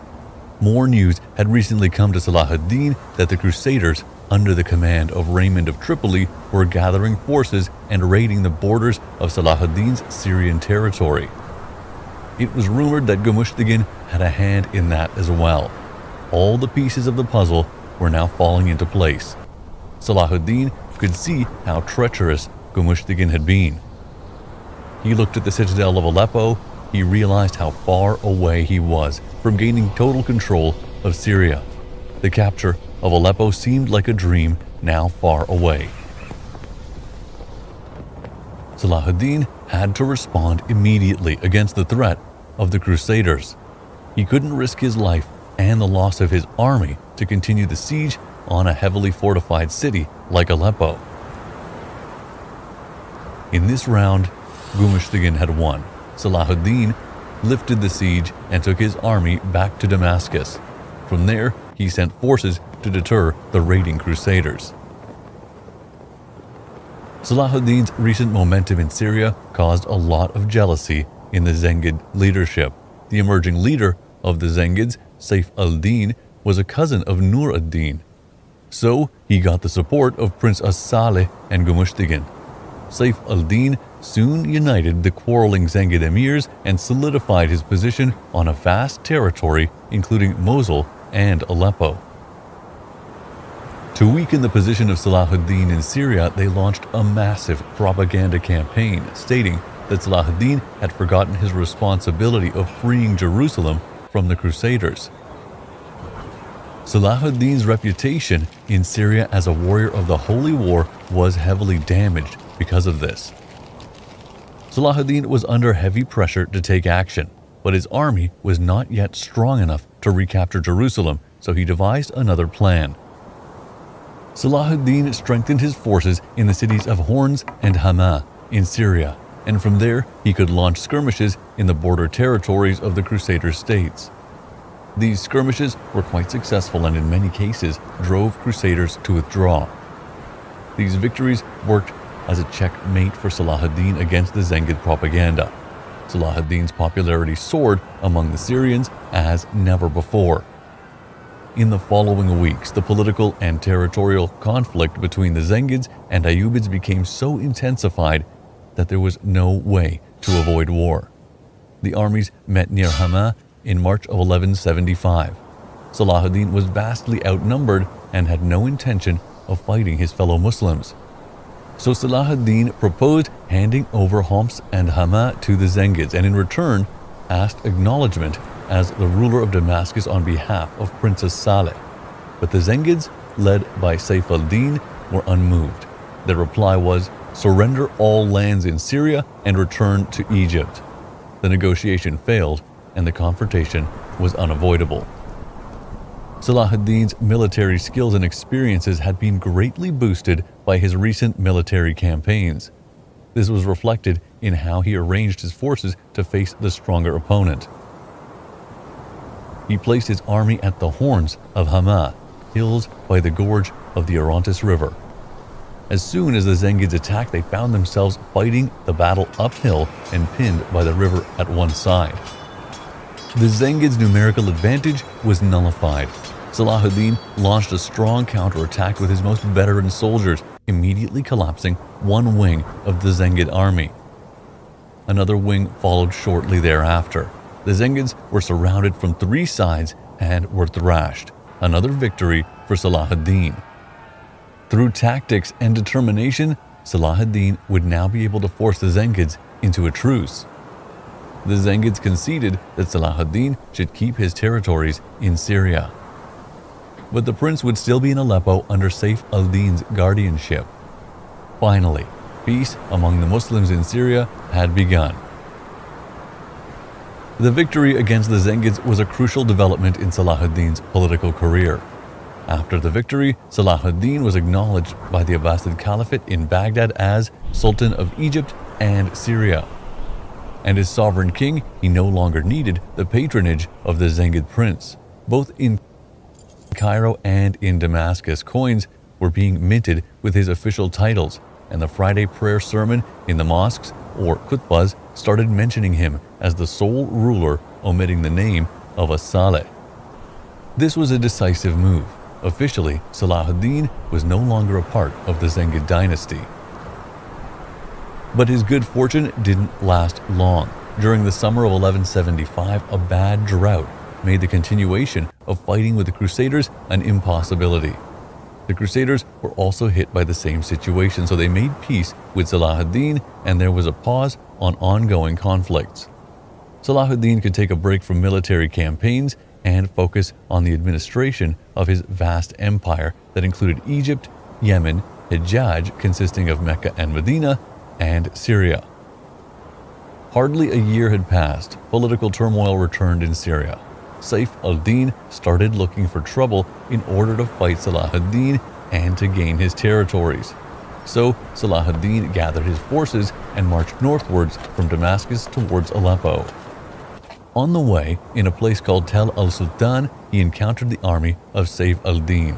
more news had recently come to Salahuddin that the Crusaders, under the command of Raymond of Tripoli, were gathering forces and raiding the borders of Salahuddin's Syrian territory. It was rumored that Gumushtigin had a hand in that as well. All the pieces of the puzzle were now falling into place. Salahuddin could see how treacherous Gumushtigin had been. He looked at the citadel of Aleppo. He realized how far away he was from gaining total control of Syria. The capture of Aleppo seemed like a dream now far away. Salahuddin had to respond immediately against the threat of the Crusaders. He couldn't risk his life and the loss of his army to continue the siege on a heavily fortified city like Aleppo. In this round, Gumushtigin had won. Salahuddin lifted the siege and took his army back to Damascus. From there, he sent forces to deter the raiding Crusaders. Salahuddin's recent momentum in Syria caused a lot of jealousy in the Zengid leadership. The emerging leader of the Zengids, Saif al-Din, was a cousin of Nur ad-Din. So he got the support of Prince as-Saleh and Gumushtigin. Saif al-Din soon united the quarreling Zengid emirs and solidified his position on a vast territory including Mosul and Aleppo. To weaken the position of Salahuddin in Syria, they launched a massive propaganda campaign stating that Salahuddin had forgotten his responsibility of freeing Jerusalem from the Crusaders. Salahuddin's reputation in Syria as a warrior of the Holy War was heavily damaged because of this. Salahuddin was under heavy pressure to take action, but his army was not yet strong enough to recapture Jerusalem, so he devised another plan. Salahuddin strengthened his forces in the cities of Horns and Hama in Syria, and from there he could launch skirmishes in the border territories of the Crusader states. These skirmishes were quite successful and in many cases drove Crusaders to withdraw. These victories worked as a checkmate for Salahuddin against the Zengid propaganda. Salahuddin's popularity soared among the Syrians as never before. In the following weeks, the political and territorial conflict between the Zengids and Ayyubids became so intensified that there was no way to avoid war. The armies met near Hama in March of 1175. Salahuddin was vastly outnumbered and had no intention of fighting his fellow Muslims. So Salahuddin proposed handing over Homs and Hama to the Zengids and in return asked acknowledgement as the ruler of Damascus on behalf of Princess Saleh. But the Zengids, led by Saif al-Din, were unmoved. Their reply was, surrender all lands in Syria and return to Egypt. The negotiation failed and the confrontation was unavoidable. Salahuddin's military skills and experiences had been greatly boosted by his recent military campaigns. This was reflected in how he arranged his forces to face the stronger opponent. He placed his army at the horns of Hama, hills by the gorge of the Orontes River. As soon as the Zengids attacked, they found themselves fighting the battle uphill and pinned by the river at one side. The Zengids' numerical advantage was nullified. Salahuddin launched a strong counterattack with his most veteran soldiers, immediately collapsing one wing of the Zengid army. another wing followed shortly thereafter. The Zengids were surrounded from 3 sides and were thrashed. Another victory for Salahdin. Through tactics and determination, Salahdin would now be able to force the Zengids into a truce. The Zengids conceded that Salahdin should keep his territories in Syria. But the prince would still be in Aleppo under Saif al-Din's guardianship. Finally, peace among the Muslims in Syria had begun. The victory against the Zengids was a crucial development in Salahdin's political career. After the victory, Salahdin was acknowledged by the Abbasid Caliphate in Baghdad as Sultan of Egypt and Syria. And as sovereign king, he no longer needed the patronage of the Zengid prince. Both in Cairo and in Damascus, coins were being minted with his official titles, and the Friday prayer sermon in the mosques, or khutbahs, started mentioning him as the sole ruler, omitting the name of a Saleh. This was a decisive move. Officially, Salahdin was no longer a part of the Zengid dynasty. But his good fortune didn't last long. During the summer of 1175, a bad drought made the continuation of fighting with the Crusaders an impossibility. The Crusaders were also hit by the same situation, so they made peace with Salahdin, and there was a pause on ongoing conflicts. Salahdin could take a break from military campaigns and focus on the administration of his vast empire that included Egypt, Yemen, Hijaz, consisting of Mecca and Medina, and Syria. Hardly a year had passed. Political turmoil returned in Syria. Saif al-Din started looking for trouble in order to fight Salahdin and to gain his territories. So Salahdin gathered his forces and marched northwards from Damascus towards Aleppo. On the way, in a place called Tel al-Sultan, he encountered the army of Saif al-Din.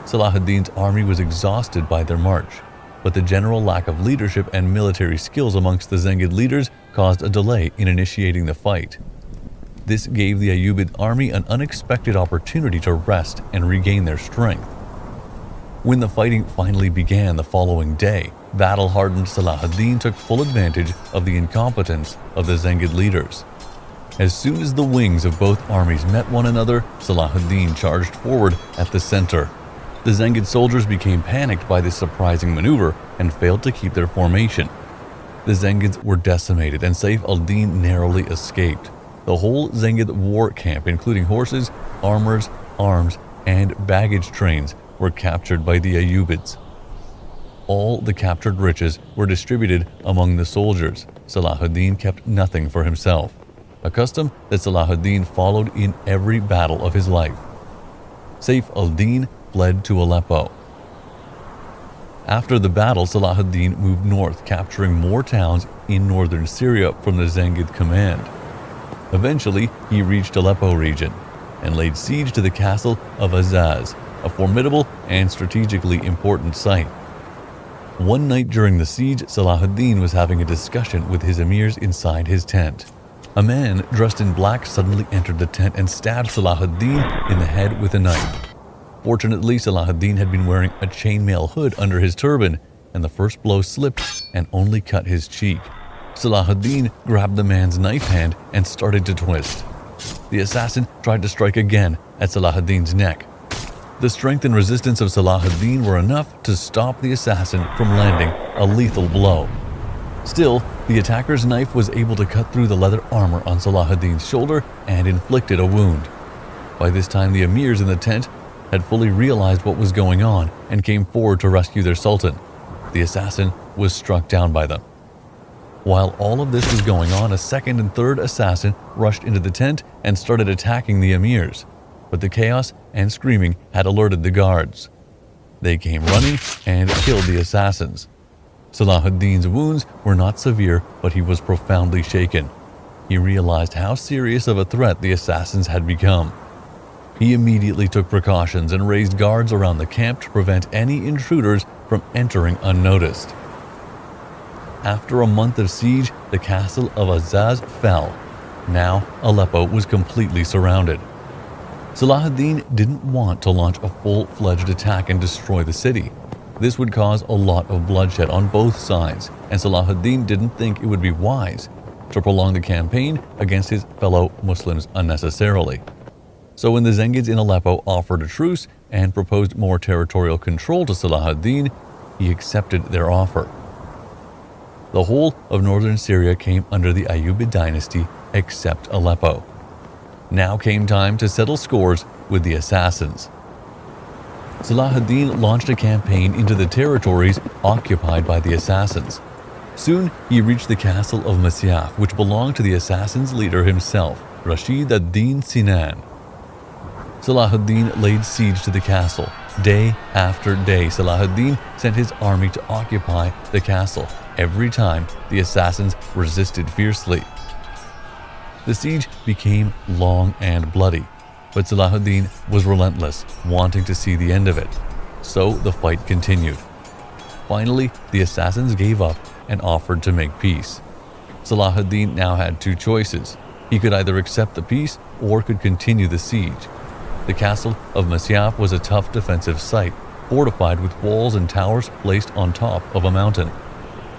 Salahdin's army was exhausted by their march, but the general lack of leadership and military skills amongst the Zengid leaders caused a delay in initiating the fight. This gave the Ayyubid army an unexpected opportunity to rest and regain their strength. When the fighting finally began the following day, battle-hardened Salahdin took full advantage of the incompetence of the Zengid leaders. As soon as the wings of both armies met one another, Salahdin charged forward at the center. The Zengid soldiers became panicked by this surprising maneuver and failed to keep their formation. The Zengids were decimated and Saif al-Din narrowly escaped. The whole Zengid war camp, including horses, armors, arms, and baggage trains, were captured by the Ayyubids. All the captured riches were distributed among the soldiers. Salahdin kept nothing for himself, a custom that Salahdin followed in every battle of his life. Saif al-Din fled to Aleppo. After the battle, Salahdin moved north, capturing more towns in northern Syria from the Zengid command. Eventually, he reached Aleppo region and laid siege to the castle of Azaz, a formidable and strategically important site. One night during the siege, Salahdin was having a discussion with his emirs inside his tent. A man dressed in black suddenly entered the tent and stabbed Salahdin in the head with a knife. Fortunately, Salahdin had been wearing a chainmail hood under his turban, and the first blow slipped and only cut his cheek. Salahdin grabbed the man's knife hand and started to twist. The assassin tried to strike again at Salahdin's neck. The strength and resistance of Salahdin were enough to stop the assassin from landing a lethal blow. Still, the attacker's knife was able to cut through the leather armor on Salahdin's shoulder and inflicted a wound. By this time, the emirs in the tent had fully realized what was going on and came forward to rescue their sultan. The assassin was struck down by them. While all of this was going on, a second and third assassin rushed into the tent and started attacking the emirs, but the chaos and screaming had alerted the guards. They came running and killed the assassins. Salahuddin's wounds were not severe, but he was profoundly shaken. He realized how serious of a threat the assassins had become. He immediately took precautions and raised guards around the camp to prevent any intruders from entering unnoticed. After a month of siege, the castle of Azaz fell. Now, Aleppo was completely surrounded. Salahdin didn't want to launch a full-fledged attack and destroy the city. This would cause a lot of bloodshed on both sides, and Salahuddin didn't think it would be wise to prolong the campaign against his fellow Muslims unnecessarily. So when the Zengids in Aleppo offered a truce and proposed more territorial control to Salahuddin, he accepted their offer. The whole of northern Syria came under the Ayyubid dynasty except Aleppo. Now came time to settle scores with the assassins. Salahuddin launched a campaign into the territories occupied by the assassins. Soon he reached the castle of Masyaf, which belonged to the assassins' leader himself, Rashid ad-Din Sinan. Salahuddin laid siege to the castle. Day after day, Salahuddin sent his army to occupy the castle. Every time, the assassins resisted fiercely. The siege became long and bloody, but Salahuddin was relentless, wanting to see the end of it. So the fight continued. Finally, the assassins gave up and offered to make peace. Salahuddin now had two choices. He could either accept the peace or could continue the siege. The castle of Masyaf was a tough defensive site, fortified with walls and towers placed on top of a mountain.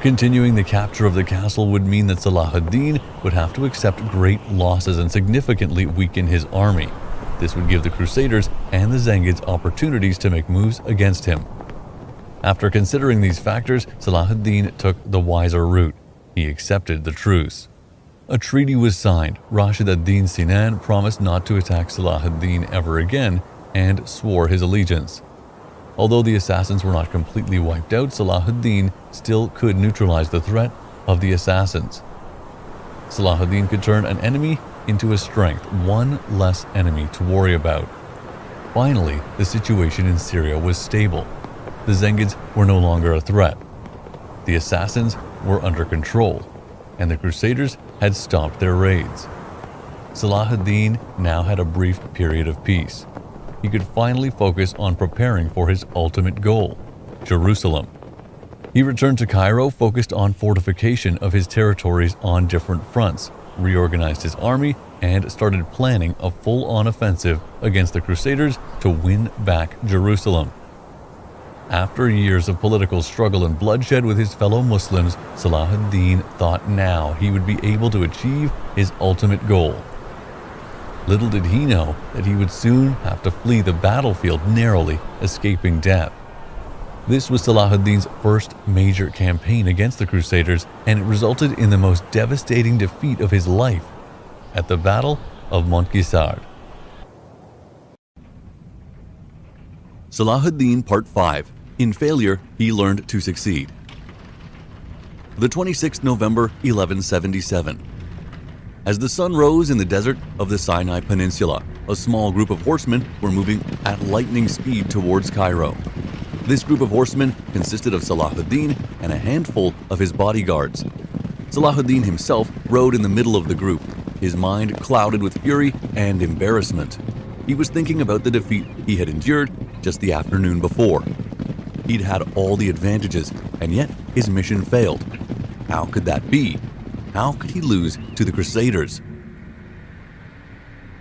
Continuing the capture of the castle would mean that Salahuddin would have to accept great losses and significantly weaken his army. This would give the Crusaders and the Zengids opportunities to make moves against him. After considering these factors, Salahuddin took the wiser route. He accepted the truce. A treaty was signed. Rashid ad-Din Sinan promised not to attack Salahuddin ever again and swore his allegiance. Although the assassins were not completely wiped out, Salahuddin still could neutralize the threat of the assassins. Salahuddin could turn an enemy into a strength, one less enemy to worry about. Finally, the situation in Syria was stable. The Zengids were no longer a threat. The assassins were under control, and the Crusaders had stopped their raids. Salahuddin now had a brief period of peace. He could finally focus on preparing for his ultimate goal, Jerusalem. He returned to Cairo, focused on fortification of his territories on different fronts, reorganized his army, and started planning a full-on offensive against the Crusaders to win back Jerusalem. After years of political struggle and bloodshed with his fellow Muslims, Salahuddin thought now he would be able to achieve his ultimate goal. Little did he know that he would soon have to flee the battlefield, narrowly escaping death. This was Salahuddin's first major campaign against the Crusaders, and it resulted in the most devastating defeat of his life at the Battle of Montgisard. Salahuddin Part 5. In failure, he learned to succeed. The 26th November, 1177. As the sun rose in the desert of the Sinai Peninsula, a small group of horsemen were moving at lightning speed towards Cairo. This group of horsemen consisted of Salahuddin and a handful of his bodyguards. Salahuddin himself rode in the middle of the group, his mind clouded with fury and embarrassment. He was thinking about the defeat he had endured just the afternoon before. He'd had all the advantages, and yet his mission failed. How could that be? How could he lose to the Crusaders?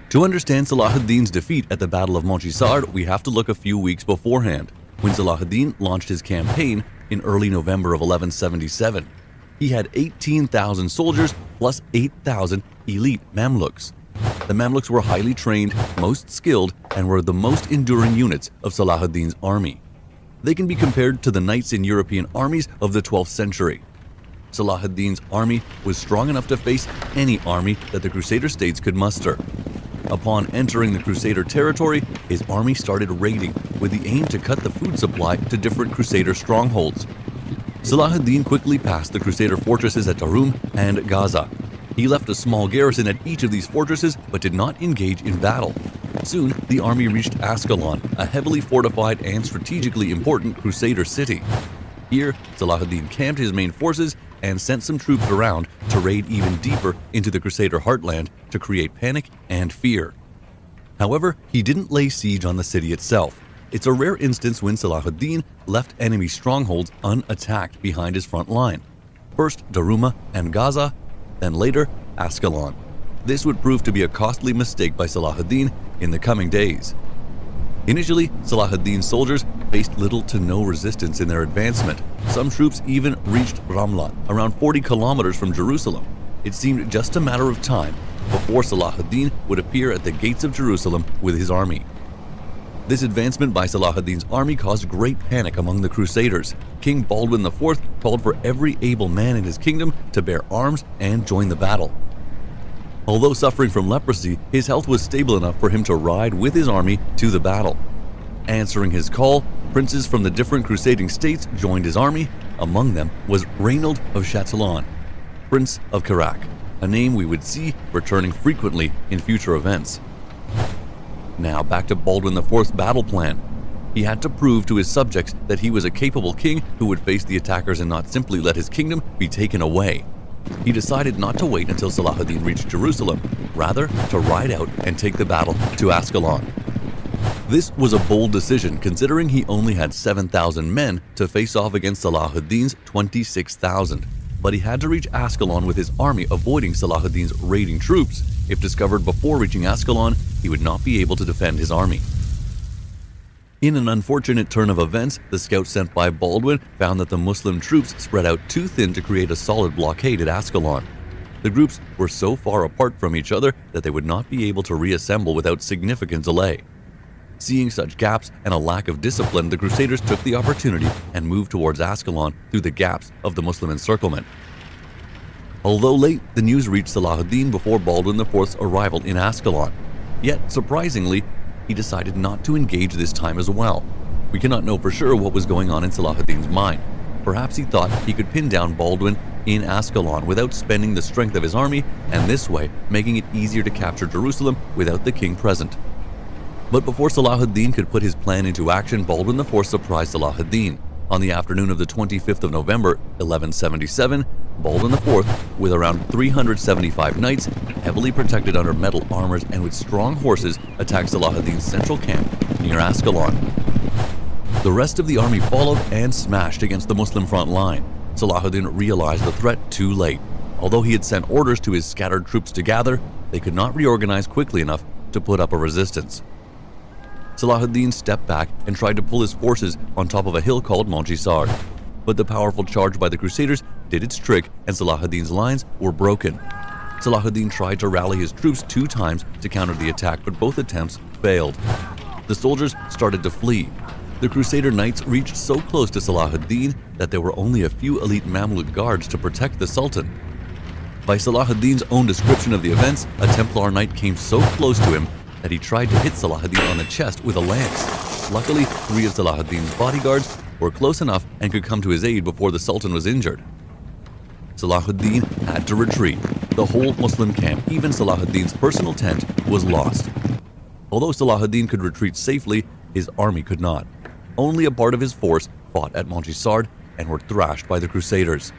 To understand Salahuddin's defeat at the Battle of Montgisard, we have to look a few weeks beforehand, when Salahuddin launched his campaign in early November of 1177. He had 18,000 soldiers plus 8,000 elite Mamluks. The Mamluks were highly trained, most skilled, and were the most enduring units of Salahuddin's army. They can be compared to the knights in European armies of the 12th century. Salahuddin's army was strong enough to face any army that the Crusader states could muster. Upon entering the Crusader territory, his army started raiding with the aim to cut the food supply to different Crusader strongholds. Salahuddin quickly passed the Crusader fortresses at Tarum and Gaza. He left a small garrison at each of these fortresses but did not engage in battle. Soon, the army reached Ascalon, a heavily fortified and strategically important Crusader city. Here, Salahuddin camped his main forces and sent some troops around to raid even deeper into the Crusader heartland to create panic and fear. However, he didn't lay siege on the city itself. It's a rare instance when Salahuddin left enemy strongholds unattacked behind his front line. First Daruma and Gaza, then later Ascalon. This would prove to be a costly mistake by Salahuddin in the coming days. Initially, Salahuddin's soldiers faced little to no resistance in their advancement. Some troops even reached Ramla, around 40 kilometers from Jerusalem. It seemed just a matter of time before Salahuddin would appear at the gates of Jerusalem with his army. This advancement by Salahuddin's army caused great panic among the Crusaders. King Baldwin IV called for every able man in his kingdom to bear arms and join the battle. Although suffering from leprosy, his health was stable enough for him to ride with his army to the battle. Answering his call, princes from the different crusading states joined his army. Among them was Rainald of Chatillon, Prince of Kerak, a name we would see returning frequently in future events. Now back to Baldwin IV's battle plan. He had to prove to his subjects that he was a capable king who would face the attackers and not simply let his kingdom be taken away. He decided not to wait until Salahuddin reached Jerusalem, rather to ride out and take the battle to Ascalon. This was a bold decision considering he only had 7,000 men to face off against Salahuddin's 26,000. But he had to reach Ascalon with his army, avoiding Salahuddin's raiding troops. If discovered before reaching Ascalon, he would not be able to defend his army. In an unfortunate turn of events, the scouts sent by Baldwin found that the Muslim troops spread out too thin to create a solid blockade at Ascalon. The groups were so far apart from each other that they would not be able to reassemble without significant delay. Seeing such gaps and a lack of discipline, the Crusaders took the opportunity and moved towards Ascalon through the gaps of the Muslim encirclement. Although late, the news reached Salahuddin before Baldwin IV's arrival in Ascalon. Yet, surprisingly, he decided not to engage this time as well. We cannot know for sure what was going on in Salahuddin's mind. Perhaps he thought he could pin down Baldwin in Ascalon without spending the strength of his army, and this way making it easier to capture Jerusalem without the king present. But before Salahuddin could put his plan into action, Baldwin IV surprised Salahuddin. On the afternoon of the 25th of November, 1177, Baldwin IV, with around 375 knights, heavily protected under metal armors and with strong horses, attacked Salahuddin's central camp near Ascalon. The rest of the army followed and smashed against the Muslim front line. Salahuddin realized the threat too late. Although he had sent orders to his scattered troops to gather, they could not reorganize quickly enough to put up a resistance. Salahuddin stepped back and tried to pull his forces on top of a hill called Montgisard. But the powerful charge by the Crusaders did its trick and Salahuddin's lines were broken. Salahuddin tried to rally his troops 2 times to counter the attack, but both attempts failed. The soldiers started to flee. The Crusader knights reached so close to Salahuddin that there were only a few elite Mamluk guards to protect the Sultan. By Salahuddin's own description of the events, a Templar knight came so close to him that he tried to hit Salahuddin on the chest with a lance. Luckily, 3 of Salahuddin's bodyguards were close enough and could come to his aid before the Sultan was injured. Salahuddin had to retreat. The whole Muslim camp, even Salahuddin's personal tent, was lost. Although Salahuddin could retreat safely, his army could not. Only a part of his force fought at Montgisard and were thrashed by the Crusaders.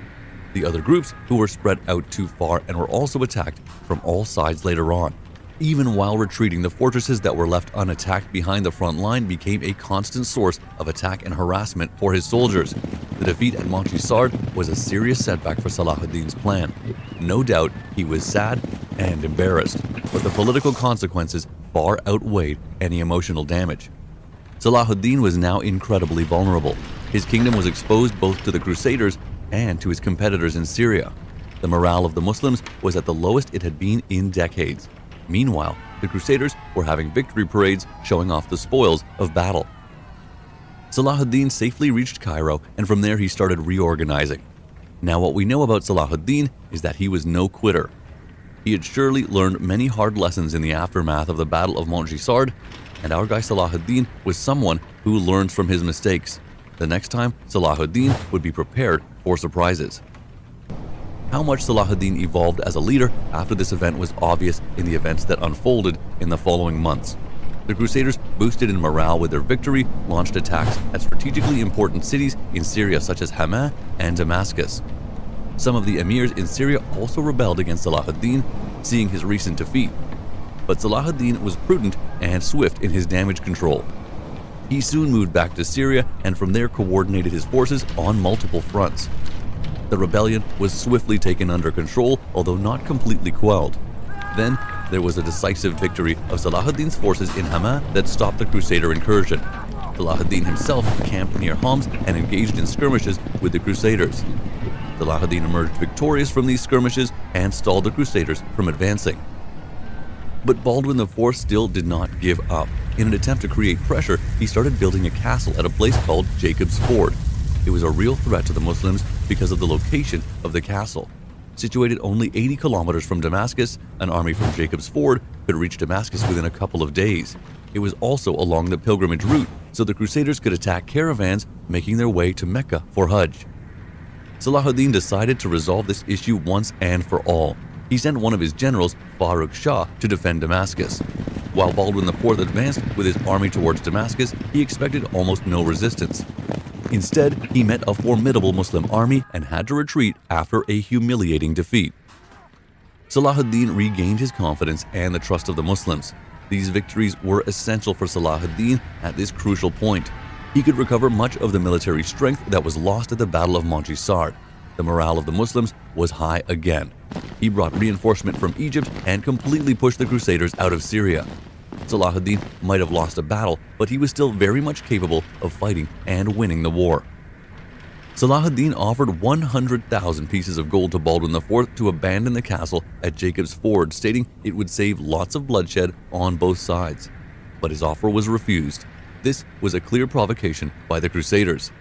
The other groups, who were spread out too far and were also attacked from all sides later on. Even while retreating, the fortresses that were left unattacked behind the front line became a constant source of attack and harassment for his soldiers. The defeat at Montgisard was a serious setback for Salahuddin's plan. No doubt he was sad and embarrassed, but the political consequences far outweighed any emotional damage. Salahuddin was now incredibly vulnerable. His kingdom was exposed both to the Crusaders and to his competitors in Syria. The morale of the Muslims was at the lowest it had been in decades. Meanwhile, the Crusaders were having victory parades showing off the spoils of battle. Salahuddin safely reached Cairo, and from there he started reorganizing. Now what we know about Salahuddin is that he was no quitter. He had surely learned many hard lessons in the aftermath of the Battle of Montgisard, and our guy Salahuddin was someone who learns from his mistakes. The next time, Salahuddin would be prepared for surprises. How much Salahuddin evolved as a leader after this event was obvious in the events that unfolded in the following months. The Crusaders, boosted in morale with their victory, launched attacks at strategically important cities in Syria such as Hama and Damascus. Some of the emirs in Syria also rebelled against Salahuddin, seeing his recent defeat. But Salahuddin was prudent and swift in his damage control. He soon moved back to Syria and from there coordinated his forces on multiple fronts. The rebellion was swiftly taken under control, although not completely quelled. Then, there was a decisive victory of Salahuddin's forces in Hama that stopped the Crusader incursion. Salahuddin himself camped near Homs and engaged in skirmishes with the Crusaders. Salahuddin emerged victorious from these skirmishes and stalled the Crusaders from advancing. But Baldwin IV still did not give up. In an attempt to create pressure, he started building a castle at a place called Jacob's Ford. It was a real threat to the Muslims because of the location of the castle. Situated only 80 kilometers from Damascus, an army from Jacob's Ford could reach Damascus within a couple of days. It was also along the pilgrimage route, so the Crusaders could attack caravans making their way to Mecca for Hajj. Salahuddin decided to resolve this issue once and for all. He sent one of his generals, Farrukh Shah, to defend Damascus. While Baldwin IV advanced with his army towards Damascus, he expected almost no resistance. Instead, he met a formidable Muslim army and had to retreat after a humiliating defeat. Salahuddin regained his confidence and the trust of the Muslims. These victories were essential for Salahuddin at this crucial point. He could recover much of the military strength that was lost at the Battle of Montgisard. The morale of the Muslims was high again. He brought reinforcement from Egypt and completely pushed the Crusaders out of Syria. Salahuddin might have lost a battle, but he was still very much capable of fighting and winning the war. Salahuddin offered 100,000 pieces of gold to Baldwin IV to abandon the castle at Jacob's Ford, stating it would save lots of bloodshed on both sides. But his offer was refused. This was a clear provocation by the Crusaders.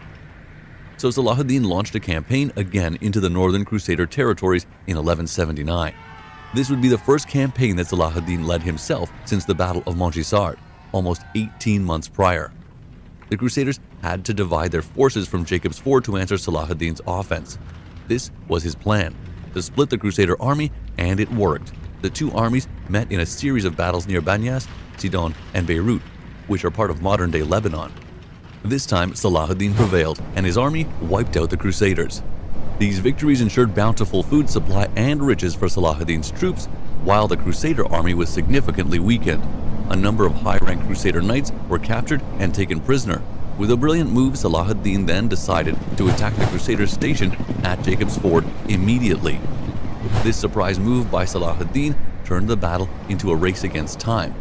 So Salahuddin launched a campaign again into the northern Crusader territories in 1179. This would be the first campaign that Salahuddin led himself since the Battle of Montgisard, almost 18 months prior. The Crusaders had to divide their forces from Jacob's Ford to answer Salahuddin's offense. This was his plan, to split the Crusader army, and it worked. The two armies met in a series of battles near Banyas, Sidon, and Beirut, which are part of modern-day Lebanon. This time, Salahuddin prevailed, and his army wiped out the Crusaders. These victories ensured bountiful food supply and riches for Salahuddin's troops, while the Crusader army was significantly weakened. A number of high-ranked Crusader knights were captured and taken prisoner. With a brilliant move, Salahuddin then decided to attack the Crusaders' station at Jacob's Ford immediately. This surprise move by Salahuddin turned the battle into a race against time.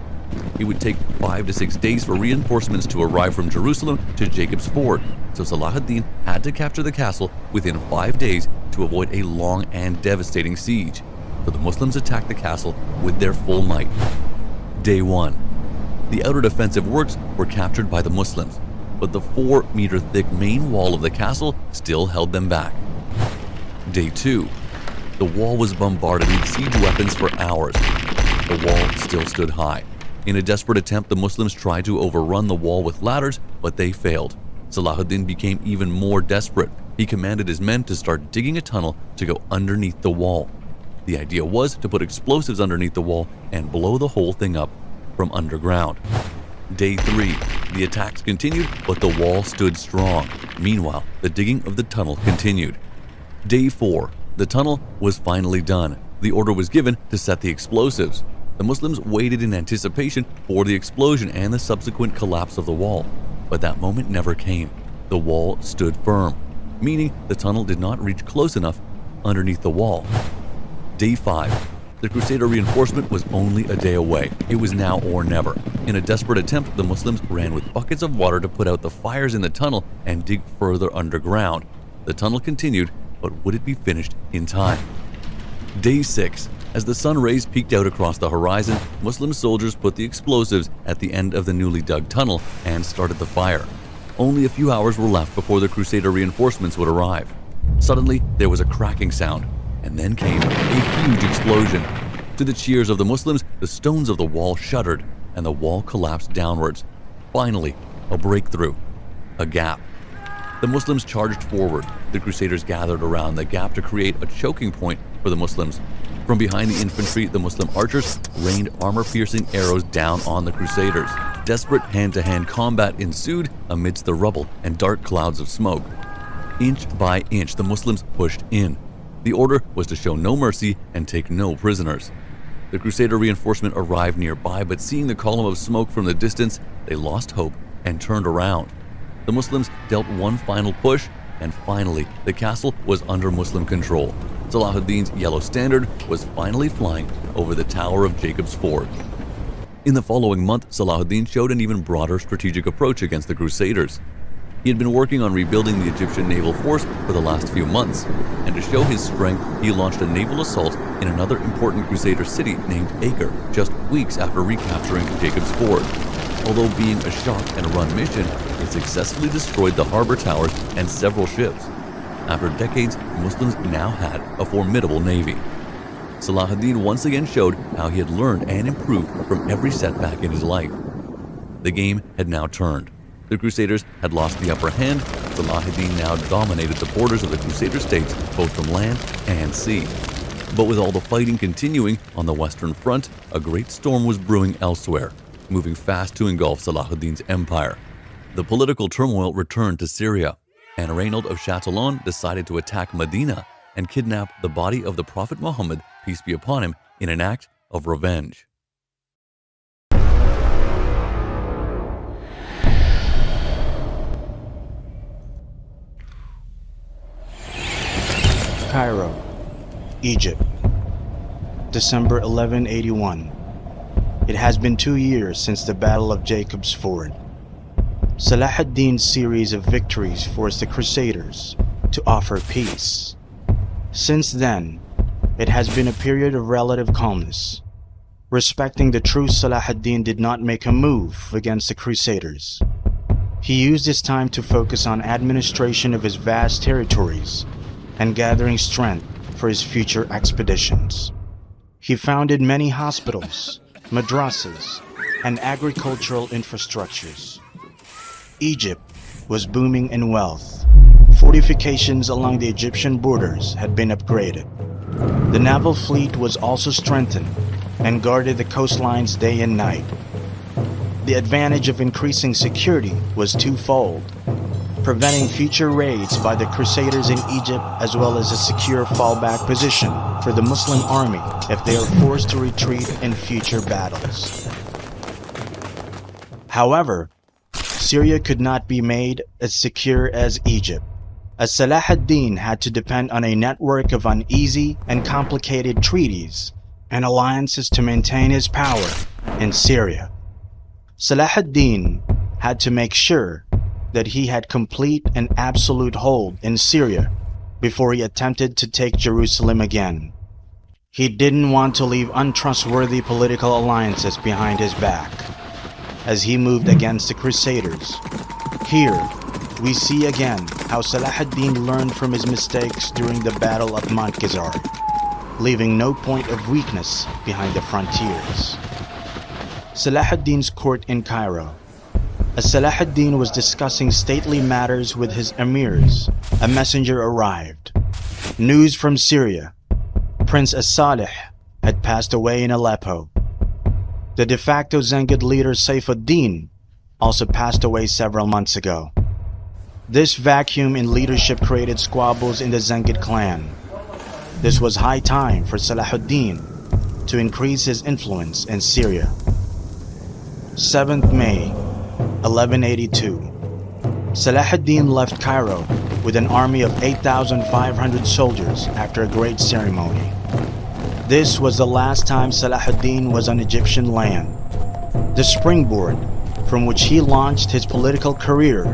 It would take 5 to 6 days for reinforcements to arrive from Jerusalem to Jacob's Ford, so Salahuddin had to capture the castle within 5 days to avoid a long and devastating siege. So the Muslims attacked the castle with their full might. Day 1. The outer defensive works were captured by the Muslims, but the 4-meter-thick main wall of the castle still held them back. Day 2. The wall was bombarded with siege weapons for hours. The wall still stood high. In a desperate attempt, the Muslims tried to overrun the wall with ladders, but they failed. Salahuddin became even more desperate. He commanded his men to start digging a tunnel to go underneath the wall. The idea was to put explosives underneath the wall and blow the whole thing up from underground. Day 3. The attacks continued, but the wall stood strong. Meanwhile, the digging of the tunnel continued. Day 4. The tunnel was finally done. The order was given to set the explosives. The Muslims waited in anticipation for the explosion and the subsequent collapse of the wall. But that moment never came. The wall stood firm, meaning the tunnel did not reach close enough underneath the wall. Day 5. The Crusader reinforcement was only a day away. It was now or never. In a desperate attempt, the Muslims ran with buckets of water to put out the fires in the tunnel and dig further underground. The tunnel continued, but would it be finished in time? Day 6. As the sun rays peeked out across the horizon, Muslim soldiers put the explosives at the end of the newly dug tunnel and started the fire. Only a few hours were left before the Crusader reinforcements would arrive. Suddenly, there was a cracking sound, and then came a huge explosion. To the cheers of the Muslims, the stones of the wall shuddered, and the wall collapsed downwards. Finally, a breakthrough. A gap. The Muslims charged forward. The Crusaders gathered around the gap to create a choking point for the Muslims. From behind the infantry, the Muslim archers rained armor-piercing arrows down on the Crusaders. Desperate hand-to-hand combat ensued amidst the rubble and dark clouds of smoke. Inch by inch, the Muslims pushed in. The order was to show no mercy and take no prisoners. The Crusader reinforcement arrived nearby, but seeing the column of smoke from the distance, they lost hope and turned around. The Muslims dealt one final push, and finally, the castle was under Muslim control. Salahuddin's yellow standard was finally flying over the Tower of Jacob's Ford. In the following month, Salahuddin showed an even broader strategic approach against the Crusaders. He had been working on rebuilding the Egyptian naval force for the last few months, and to show his strength, he launched a naval assault in another important Crusader city named Acre, just weeks after recapturing Jacob's Ford. Although being a shock and run mission, it successfully destroyed the harbor towers and several ships. After decades, Muslims now had a formidable navy. Salahuddin once again showed how he had learned and improved from every setback in his life. The game had now turned. The Crusaders had lost the upper hand. Salahuddin now dominated the borders of the Crusader states, both from land and sea. But with all the fighting continuing on the Western Front, a great storm was brewing elsewhere, moving fast to engulf Salahuddin's empire. The political turmoil returned to Syria, and Reynold of Chatillon decided to attack Medina and kidnap the body of the Prophet Muhammad, peace be upon him, in an act of revenge. Cairo, Egypt, December 1181. It has been 2 years since the Battle of Jacob's Ford. Salahuddin's series of victories forced the Crusaders to offer peace. Since then, it has been a period of relative calmness. Respecting the true Salahuddin did not make a move against the Crusaders. He used his time to focus on administration of his vast territories and gathering strength for his future expeditions. He founded many hospitals, madrasas, and agricultural infrastructures. Egypt was booming in wealth. Fortifications along the Egyptian borders had been upgraded. The naval fleet was also strengthened and guarded the coastlines day and night. The advantage of increasing security was twofold: preventing future raids by the Crusaders in Egypt, as well as a secure fallback position for the Muslim army if they are forced to retreat in future battles. However, Syria could not be made as secure as Egypt, as Salahuddin had to depend on a network of uneasy and complicated treaties and alliances to maintain his power in Syria. Salahuddin had to make sure that he had complete and absolute hold in Syria before he attempted to take Jerusalem again. He didn't want to leave untrustworthy political alliances behind his back as he moved against the Crusaders. Here, we see again how Salahuddin learned from his mistakes during the Battle of Montgisard, leaving no point of weakness behind the frontiers. Salahuddin's court in Cairo. As Salahuddin was discussing stately matters with his emirs, a messenger arrived. News from Syria. Prince As-Salih had passed away in Aleppo. The de facto Zengid leader Saifuddin also passed away several months ago. This vacuum in leadership created squabbles in the Zengid clan. This was high time for Salahuddin to increase his influence in Syria. 7th May 1182. Salahuddin left Cairo with an army of 8,500 soldiers after a great ceremony. This was the last time Salahuddin was on Egyptian land, the springboard from which he launched his political career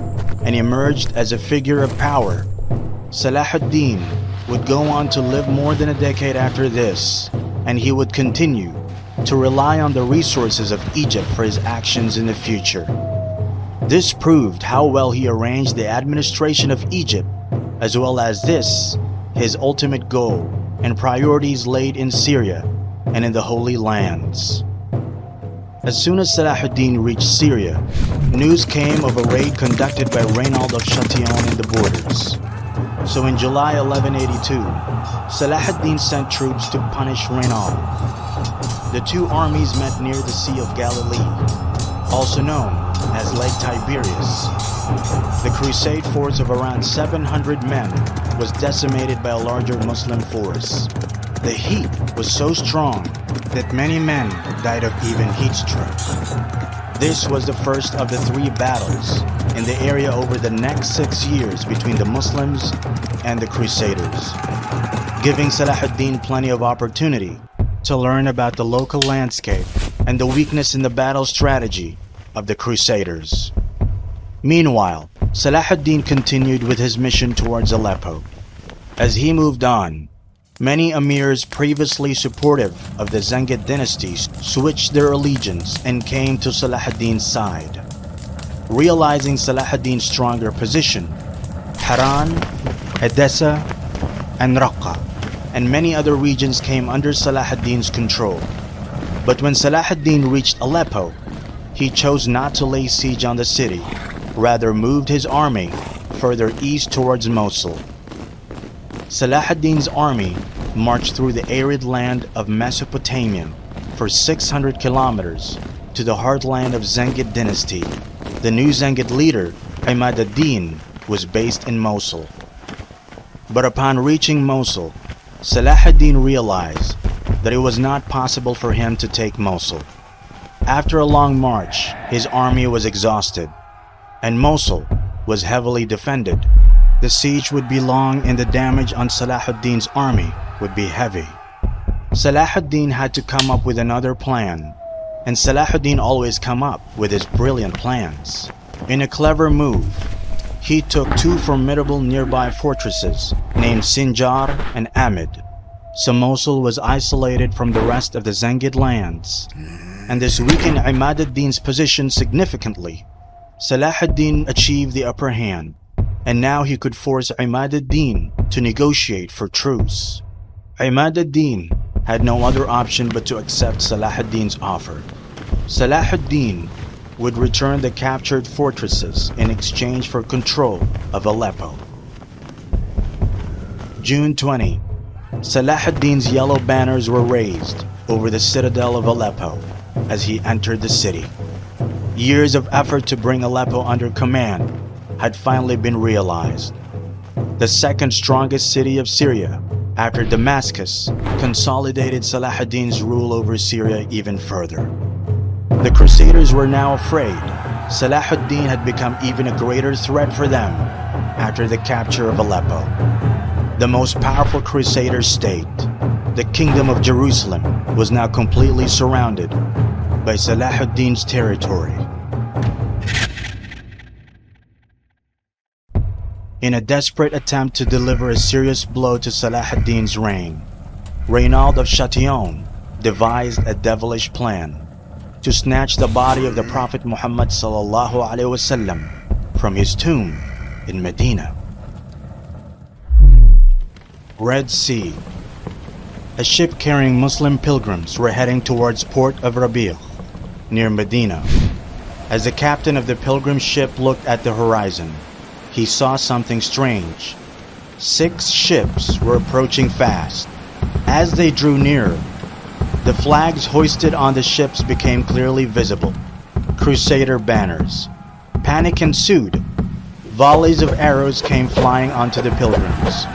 and emerged as a figure of power. Salahuddin would go on to live more than a decade after this, and he would continue to rely on the resources of Egypt for his actions in the future. This proved how well he arranged the administration of Egypt, as well as this, his ultimate goal and priorities laid in Syria and in the Holy Lands. As soon as Salahuddin reached Syria, news came of a raid conducted by Reynold of Chatillon in the borders. So in July 1182, Salahuddin sent troops to punish Reynold. The two armies met near the Sea of Galilee, also known as Lake Tiberias. The crusade force of around 700 men was decimated by a larger Muslim force. The heat was so strong that many men died of even heat stroke. This was the first of the 3 battles in the area over the next 6 years between the Muslims and the Crusaders. giving Salahuddin plenty of opportunity to learn about the local landscape and the weakness in the battle strategy of the Crusaders. Meanwhile, Salahuddin continued with his mission towards Aleppo. As he moved on, many emirs previously supportive of the Zengid dynasties switched their allegiance and came to Salahuddin's side. Realizing Salahuddin's stronger position, Haran, Edessa, and Raqqa, and many other regions came under Salahuddin's control. But when Salahuddin reached Aleppo, he chose not to lay siege on the city, rather moved his army further east towards Mosul. Salahuddin's army marched through the arid land of Mesopotamia for 600 kilometers to the heartland of Zengid dynasty. The new Zengid leader, Imad ad-Din, was based in Mosul. But upon reaching Mosul, Salahuddin realized that it was not possible for him to take Mosul. After a long march, his army was exhausted, and Mosul was heavily defended. The siege would be long and the damage on Salahuddin's army would be heavy. Salahuddin had to come up with another plan, and Salahuddin always come up with his brilliant plans. In a clever move, he took two formidable nearby fortresses named Sinjar and Amid, so Mosul was isolated from the rest of the Zengid lands, and this weakened Imad ad-Din's position significantly. Salahuddin achieved the upper hand, and now he could force Imad ad-Din to negotiate for truce. Imad ad-Din had no other option but to accept Salahuddin's offer. Salahuddin would return the captured fortresses in exchange for control of Aleppo. June 20. Salahuddin's yellow banners were raised over the citadel of Aleppo as he entered the city. Years of effort to bring Aleppo under command had finally been realized. The second strongest city of Syria, after Damascus, consolidated Salahuddin's rule over Syria even further. The Crusaders were now afraid. Salahuddin had become even a greater threat for them after the capture of Aleppo. The most powerful Crusader state, the Kingdom of Jerusalem, was now completely surrounded by Salahuddin's territory. In a desperate attempt to deliver a serious blow to Salahuddin's reign, Reynald of Chatillon devised a devilish plan to snatch the body of the Prophet Muhammad ﷺ from his tomb in Medina. Red Sea. A ship carrying Muslim pilgrims were heading towards port of Rabi'ah, near Medina. As the captain of the pilgrim ship looked at the horizon, he saw something strange. 6 ships were approaching fast. As they drew nearer, the flags hoisted on the ships became clearly visible. Crusader banners. Panic ensued. Volleys of arrows came flying onto the pilgrims.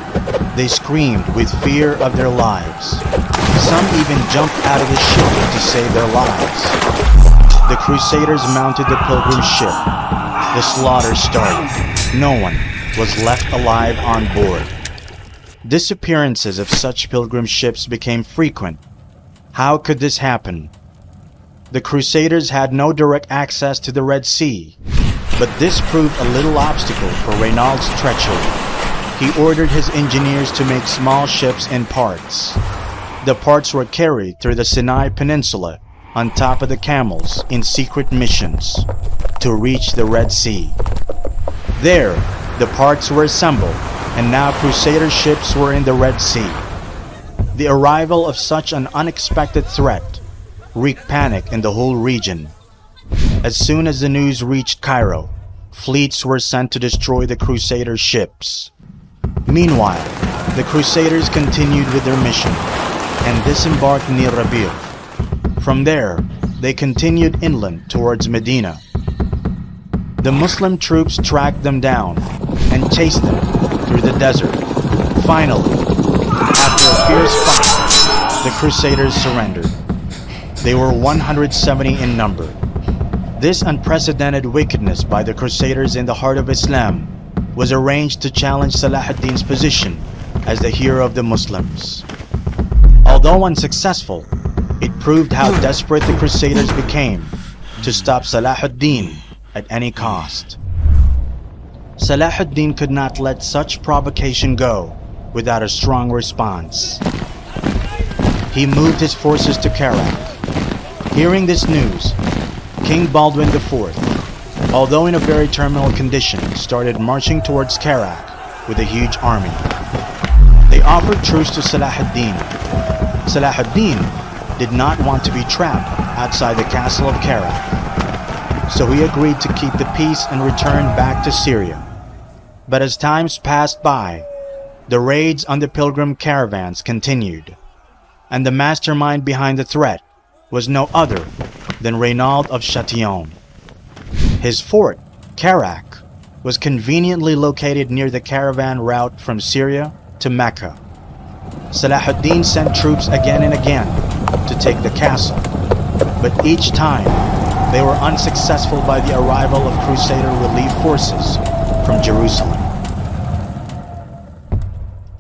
They screamed with fear of their lives. Some even jumped out of the ship to save their lives. The Crusaders mounted the pilgrim ship. The slaughter started. No one was left alive on board. Disappearances of such pilgrim ships became frequent. How could this happen? The Crusaders had no direct access to the Red Sea, but this proved a little obstacle for Reynald's treachery. He ordered his engineers to make small ships in parts. The parts were carried through the Sinai Peninsula on top of the camels in secret missions to reach the Red Sea. There, the parts were assembled, and now Crusader ships were in the Red Sea. The arrival of such an unexpected threat wreaked panic in the whole region. As soon as the news reached Cairo, fleets were sent to destroy the Crusader ships. Meanwhile, the Crusaders continued with their mission and disembarked near Rabi'ah. From there, they continued inland towards Medina. The Muslim troops tracked them down and chased them through the desert. Finally, after a fierce fight, the Crusaders surrendered. They were 170 in number. This unprecedented wickedness by the Crusaders in the heart of Islam was arranged to challenge Salahuddin's position as the hero of the Muslims. Although unsuccessful, it proved how desperate the Crusaders became to stop Salahuddin at any cost. Salahuddin could not let such provocation go without a strong response. He moved his forces to Karak. Hearing this news, King Baldwin IV, although in a very terminal condition, started marching towards Karak with a huge army. They offered truce to Salahuddin. Salahuddin did not want to be trapped outside the castle of Karak, so he agreed to keep the peace and return back to Syria. But as times passed by, the raids on the pilgrim caravans continued, and the mastermind behind the threat was no other than Reynald of Chatillon. His fort, Karak, was conveniently located near the caravan route from Syria to Mecca. Salahuddin sent troops again and again to take the castle, but each time they were unsuccessful by the arrival of Crusader relief forces from Jerusalem.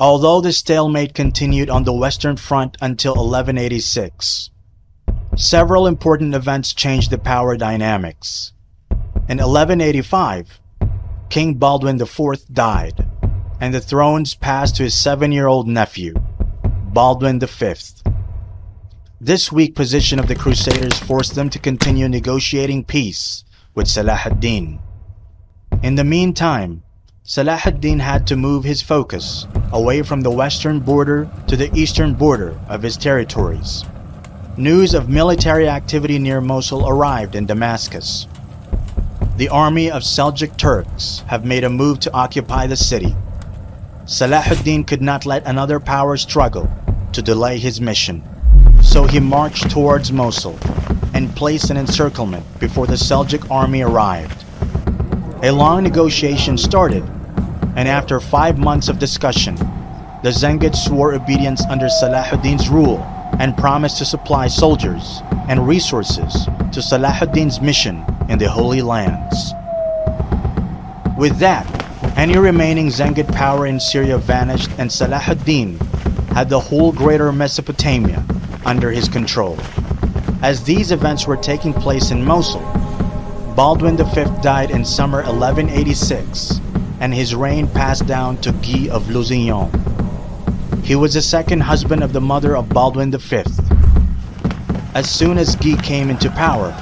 Although the stalemate continued on the Western Front until 1186, several important events changed the power dynamics. In 1185, King Baldwin IV died, and the thrones passed to his 7-year-old nephew, Baldwin V. This weak position of the Crusaders forced them to continue negotiating peace with Salahuddin. In the meantime, Salahuddin had to move his focus away from the western border to the eastern border of his territories. News of military activity near Mosul arrived in Damascus. The army of Seljuk Turks have made a move to occupy the city. Salahuddin could not let another power struggle to delay his mission, so he marched towards Mosul and placed an encirclement before the Seljuk army arrived. A long negotiation started, and after 5 months of discussion, the Zengids swore obedience under Salahuddin's rule and promised to supply soldiers and resources to Salahuddin's mission in the Holy Lands. With that, any remaining Zengid power in Syria vanished, and Salahuddin had the whole greater Mesopotamia under his control. As these events were taking place in Mosul, Baldwin V died in summer 1186, and his reign passed down to Guy of Lusignan. He was the second husband of the mother of Baldwin V. As soon as Guy came into power,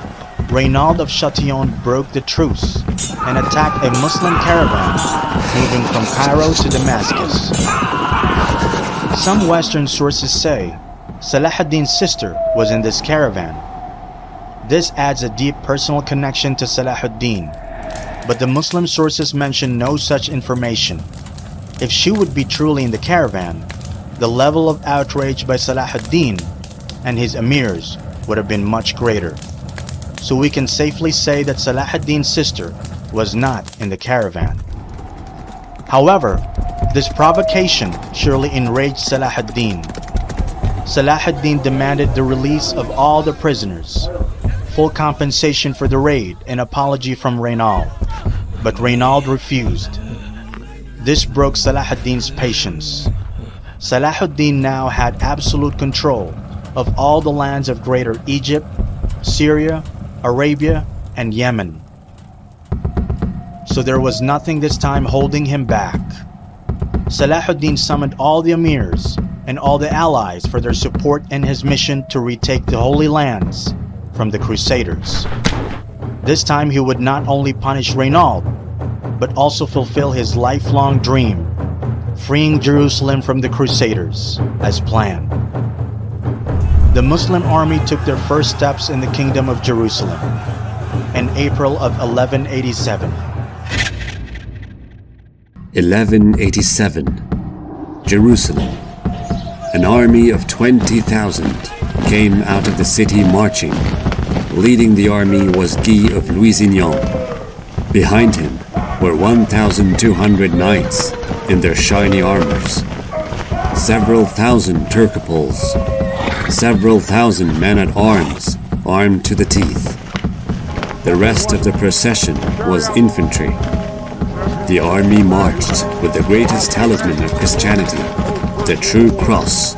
Reynald of Chatillon broke the truce and attacked a Muslim caravan moving from Cairo to Damascus. Some Western sources say Salahuddin's sister was in this caravan. This adds a deep personal connection to Salahuddin, but the Muslim sources mention no such information. If she would be truly in the caravan, the level of outrage by Salahuddin and his emirs would have been much greater. So we can safely say that Salahuddin's sister was not in the caravan. However, this provocation surely enraged Salahuddin. Salahuddin demanded the release of all the prisoners, full compensation for the raid, and apology from Reynald, but Reynald refused. This broke Salahuddin's patience. Salahuddin now had absolute control of all the lands of Greater Egypt, Syria, Arabia, and Yemen. So there was nothing this time holding him back. Salahuddin summoned all the emirs and all the allies for their support in his mission to retake the Holy Lands from the Crusaders. This time he would not only punish Reynald, but also fulfill his lifelong dream, freeing Jerusalem from the Crusaders, as planned. The Muslim army took their first steps in the Kingdom of Jerusalem in April of 1187. 1187, Jerusalem. An army of 20,000 came out of the city marching. Leading the army was Guy of Lusignan. Behind him were 1,200 knights in their shiny armors, several thousand Turcopoles, several thousand men-at-arms armed to the teeth. The rest of the procession was infantry. The army marched with the greatest talisman of Christianity, the True Cross.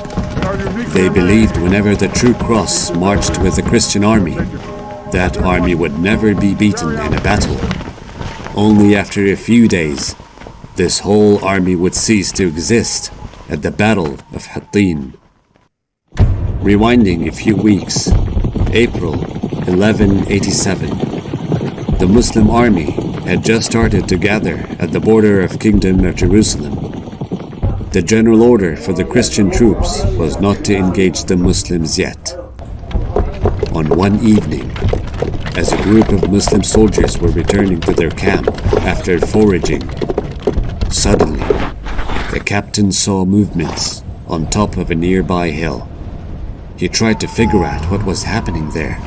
They believed whenever the True Cross marched with the Christian army, that army would never be beaten in a battle. Only after a few days, this whole army would cease to exist at the Battle of Hattin. Rewinding a few weeks, April 1187. The Muslim army had just started to gather at the border of Kingdom of Jerusalem. The general order for the Christian troops was not to engage the Muslims yet. On one evening, as a group of Muslim soldiers were returning to their camp after foraging, suddenly, the captain saw movements on top of a nearby hill. He tried to figure out what was happening there,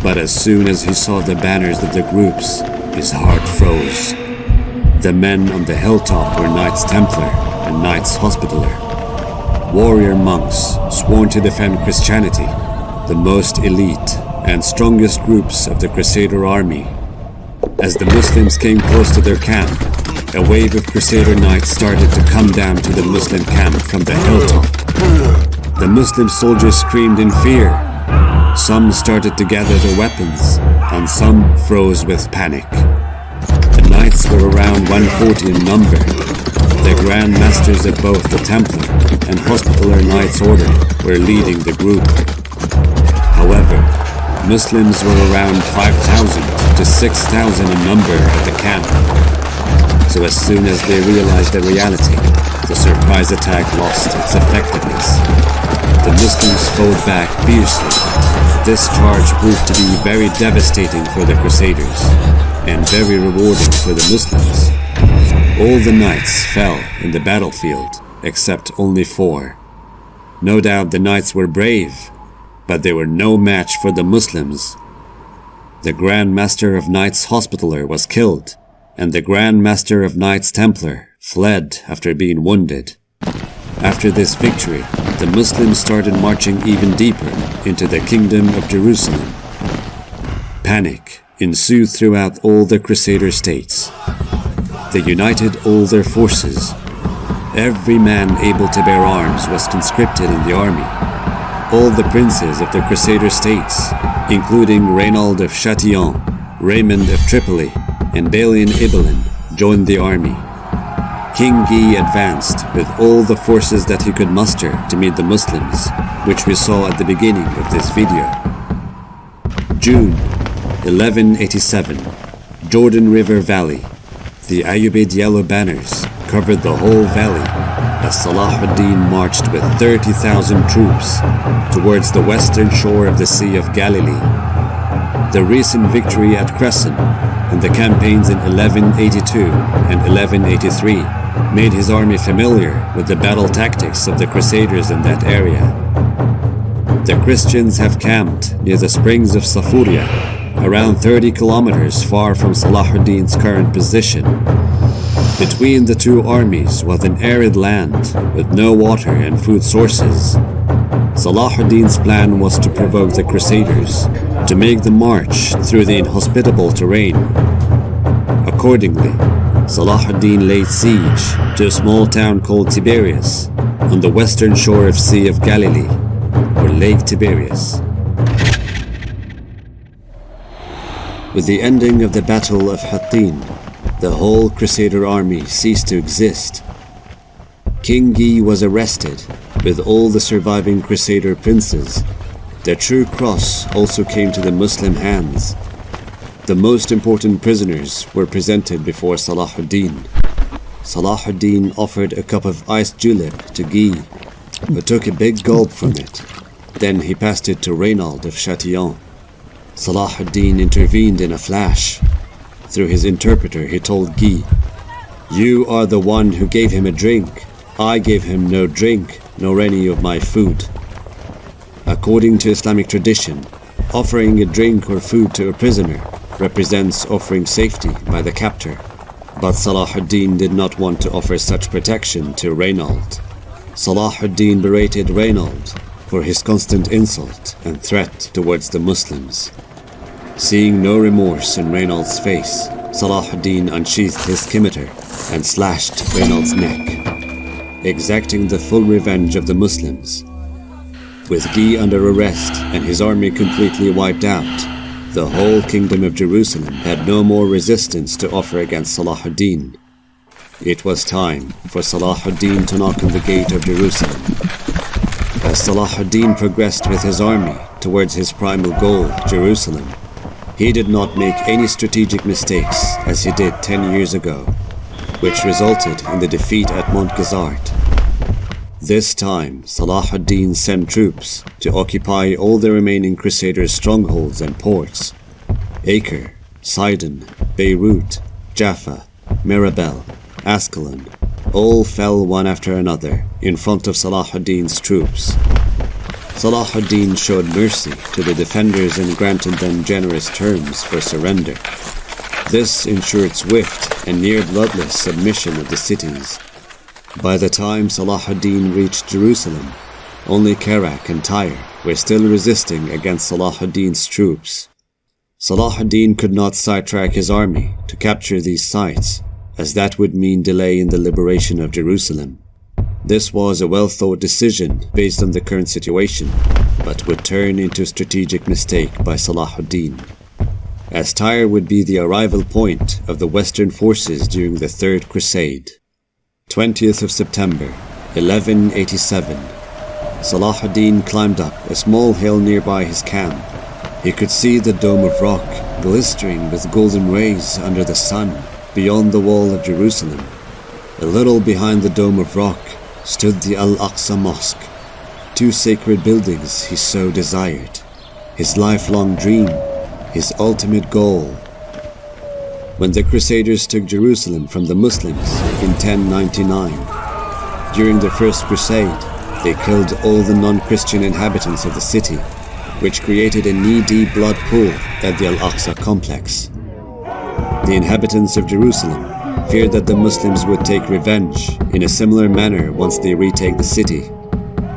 but as soon as he saw the banners of the groups, his heart froze. The men on the hilltop were Knights Templar and Knights Hospitaller, warrior monks sworn to defend Christianity, the most elite and strongest groups of the Crusader army. As the Muslims came close to their camp, a wave of Crusader knights started to come down to the Muslim camp from the hilltop. The Muslim soldiers screamed in fear. Some started to gather their weapons, and some froze with panic. The knights were around 140 in number. The Grand Masters of both the Templar and Hospitaller Knights Order were leading the group. However, Muslims were around 5,000 to 6,000 in number at the camp. So as soon as they realized the reality, the surprise attack lost its effectiveness. The Muslims fought back fiercely. This charge proved to be very devastating for the Crusaders, and very rewarding for the Muslims. All the knights fell in the battlefield, except only 4. No doubt the knights were brave, but they were no match for the Muslims. The Grand Master of Knights Hospitaller was killed, and the Grand Master of Knights Templar fled after being wounded. After this victory, the Muslims started marching even deeper into the Kingdom of Jerusalem. Panic ensued throughout all the Crusader states. They united all their forces. Every man able to bear arms was conscripted in the army. All the princes of the Crusader states, including Reynald of Chatillon, Raymond of Tripoli, and Balian Ibelin, joined the army. King Guy advanced with all the forces that he could muster to meet the Muslims, which we saw at the beginning of this video. June 1187, Jordan River Valley. The Ayyubid yellow banners covered the whole valley as Salahdin marched with 30,000 troops towards the western shore of the Sea of Galilee. The recent victory at Crescent and the campaigns in 1182 and 1183 made his army familiar with the battle tactics of the Crusaders in that area. The Christians have camped near the springs of Safuria, around 30 kilometers far from Salahuddin's current position. Between the two armies was an arid land with no water and food sources. Salahuddin's plan was to provoke the Crusaders to make the march through the inhospitable terrain. Accordingly, Salahuddin laid siege to a small town called Tiberias on the western shore of Sea of Galilee, or Lake Tiberias. With the ending of the Battle of Hattin, the whole Crusader army ceased to exist. King Guy was arrested with all the surviving Crusader princes. The True Cross also came to the Muslim hands. The most important prisoners were presented before Salahuddin. Salahuddin offered a cup of iced julep to Guy, who took a big gulp from it. Then he passed it to Reynald of Chatillon. Salahuddin intervened in a flash. Through his interpreter, he told Guy, "You are the one who gave him a drink. I gave him no drink, nor any of my food." According to Islamic tradition, offering a drink or food to a prisoner represents offering safety by the captor. But Salahuddin did not want to offer such protection to Reynald. Salahuddin berated Reynald for his constant insult and threat towards the Muslims. Seeing no remorse in Reynald's face, Salahuddin unsheathed his scimitar and slashed Reynald's neck. exacting the full revenge of the Muslims. With Guy under arrest and his army completely wiped out, the whole kingdom of Jerusalem had no more resistance to offer against Salahuddin. It was time for Salahuddin to knock on the gate of Jerusalem. As Salahuddin progressed with his army towards his primal goal, Jerusalem, he did not make any strategic mistakes as he did 10 years ago, which resulted in the defeat at Montgisard. This time, Salahuddin sent troops to occupy all the remaining Crusaders' strongholds and ports. Acre, Sidon, Beirut, Jaffa, Mirabel, Ascalon, all fell one after another in front of Salahuddin's troops. Salahuddin showed mercy to the defenders and granted them generous terms for surrender. This ensured swift and near bloodless submission of the cities. By the time Salahuddin reached Jerusalem, only Kerak and Tyre were still resisting against Salahuddin's troops. Salahuddin could not sidetrack his army to capture these sites, as that would mean delay in the liberation of Jerusalem. This was a well-thought decision based on the current situation, but would turn into a strategic mistake by Salahuddin, as Tyre would be the arrival point of the Western forces during the Third Crusade. 20th of September, 1187. Salahuddin climbed up a small hill nearby his camp. He could see the dome of rock glistering with golden rays under the sun beyond the wall of Jerusalem. A little behind the dome of rock stood the Al-Aqsa Mosque, two sacred buildings he so desired, his lifelong dream, his ultimate goal. When the Crusaders took Jerusalem from the Muslims in 1099, during the First Crusade, they killed all the non-Christian inhabitants of the city, which created a knee-deep blood pool at the Al-Aqsa complex. The inhabitants of Jerusalem feared that the Muslims would take revenge in a similar manner once they retake the city,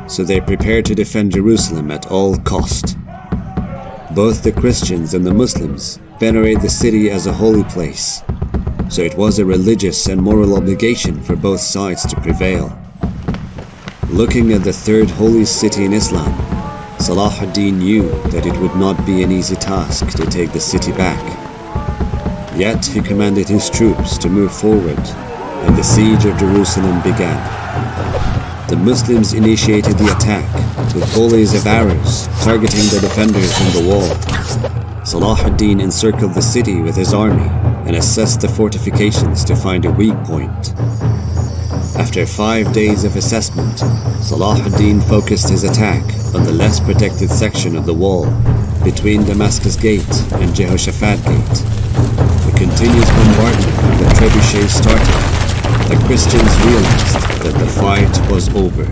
so they prepared to defend Jerusalem at all cost. Both the Christians and the Muslims venerate the city as a holy place, so it was a religious and moral obligation for both sides to prevail. Looking at the third holiest city in Islam, Salahuddin knew that it would not be an easy task to take the city back. Yet he commanded his troops to move forward, and the siege of Jerusalem began. The Muslims initiated the attack with volleys of arrows targeting the defenders on the wall. Salahuddin encircled the city with his army and assessed the fortifications to find a weak point. After 5 days of assessment, Salahuddin focused his attack on the less protected section of the wall between Damascus Gate and Jehoshaphat Gate. The continuous bombardment from the trebuchets started. The Christians realized that the fight was over.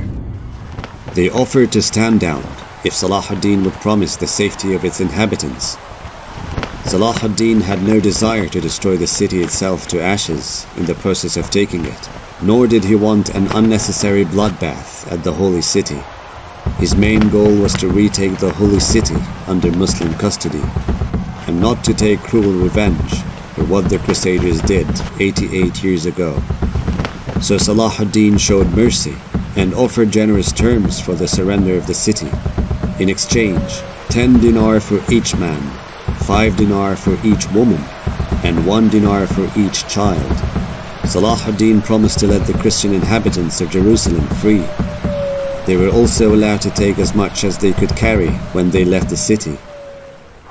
They offered to stand down if Salahuddin would promise the safety of its inhabitants. Salahuddin had no desire to destroy the city itself to ashes in the process of taking it, nor did he want an unnecessary bloodbath at the holy city. His main goal was to retake the holy city under Muslim custody, and not to take cruel revenge for what the Crusaders did 88 years ago. So Salahuddin showed mercy and offered generous terms for the surrender of the city. In exchange, 10 dinar for each man, 5 dinar for each woman, and 1 dinar for each child. Salahuddin promised to let the Christian inhabitants of Jerusalem free. They were also allowed to take as much as they could carry when they left the city.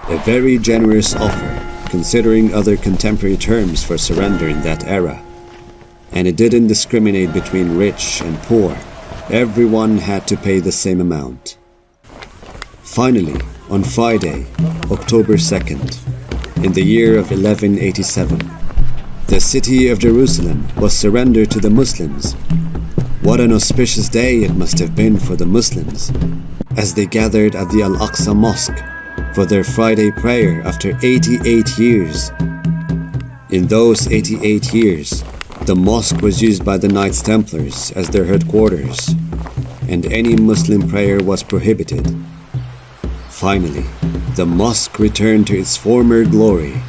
A very generous offer, considering other contemporary terms for surrender in that era. And it didn't discriminate between rich and poor. Everyone had to pay the same amount. Finally, on Friday, October 2nd, in the year of 1187, the city of Jerusalem was surrendered to the Muslims. What an auspicious day it must have been for the Muslims, as they gathered at the Al-Aqsa Mosque for their Friday prayer after 88 years. In those 88 years, the mosque was used by the Knights Templars as their headquarters, and any Muslim prayer was prohibited. Finally, the mosque returned to its former glory.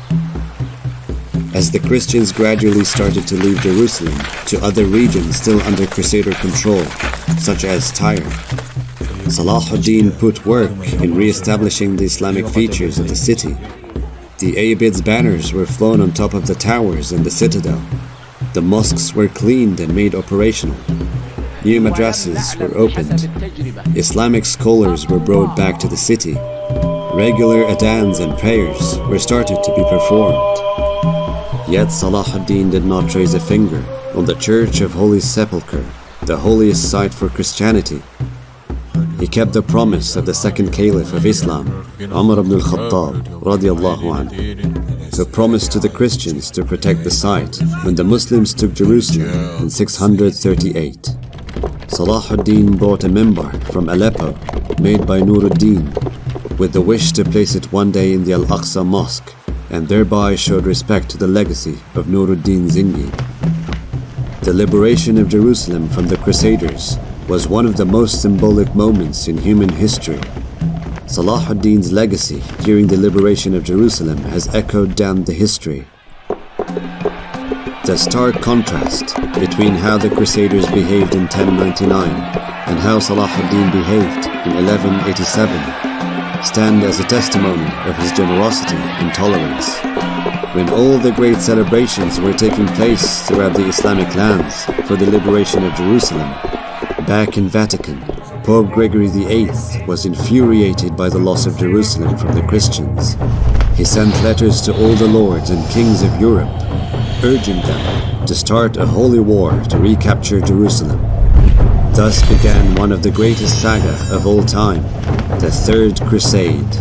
As the Christians gradually started to leave Jerusalem to other regions still under Crusader control, such as Tyre, Salahuddin put work in re-establishing the Islamic features of the city. The Ayubids' banners were flown on top of the towers in the citadel. The mosques were cleaned and made operational. New madrasas were opened. Islamic scholars were brought back to the city. Regular adans and prayers were started to be performed. Yet Salahuddin did not raise a finger on the Church of Holy Sepulchre, the holiest site for Christianity. He kept the promise of the second caliph of Islam, Umar ibn al-Khattab radiyallahu anhu, who promised to the Christians to protect the site when the Muslims took Jerusalem in 638. Salahuddin bought a mimbar from Aleppo made by Nuruddin with the wish to place it one day in the Al-Aqsa Mosque and thereby showed respect to the legacy of Nuruddin Zengid. The liberation of Jerusalem from the Crusaders was one of the most symbolic moments in human history. Salahuddin's legacy during the liberation of Jerusalem has echoed down the history. The stark contrast between how the Crusaders behaved in 1099 and how Salahuddin behaved in 1187 stand as a testimony of his generosity and tolerance. When all the great celebrations were taking place throughout the Islamic lands for the liberation of Jerusalem, back in Vatican, Pope Gregory VIII was infuriated by the loss of Jerusalem from the Christians. He sent letters to all the lords and kings of Europe, urging them to start a holy war to recapture Jerusalem. Thus began one of the greatest saga of all time, the Third Crusade.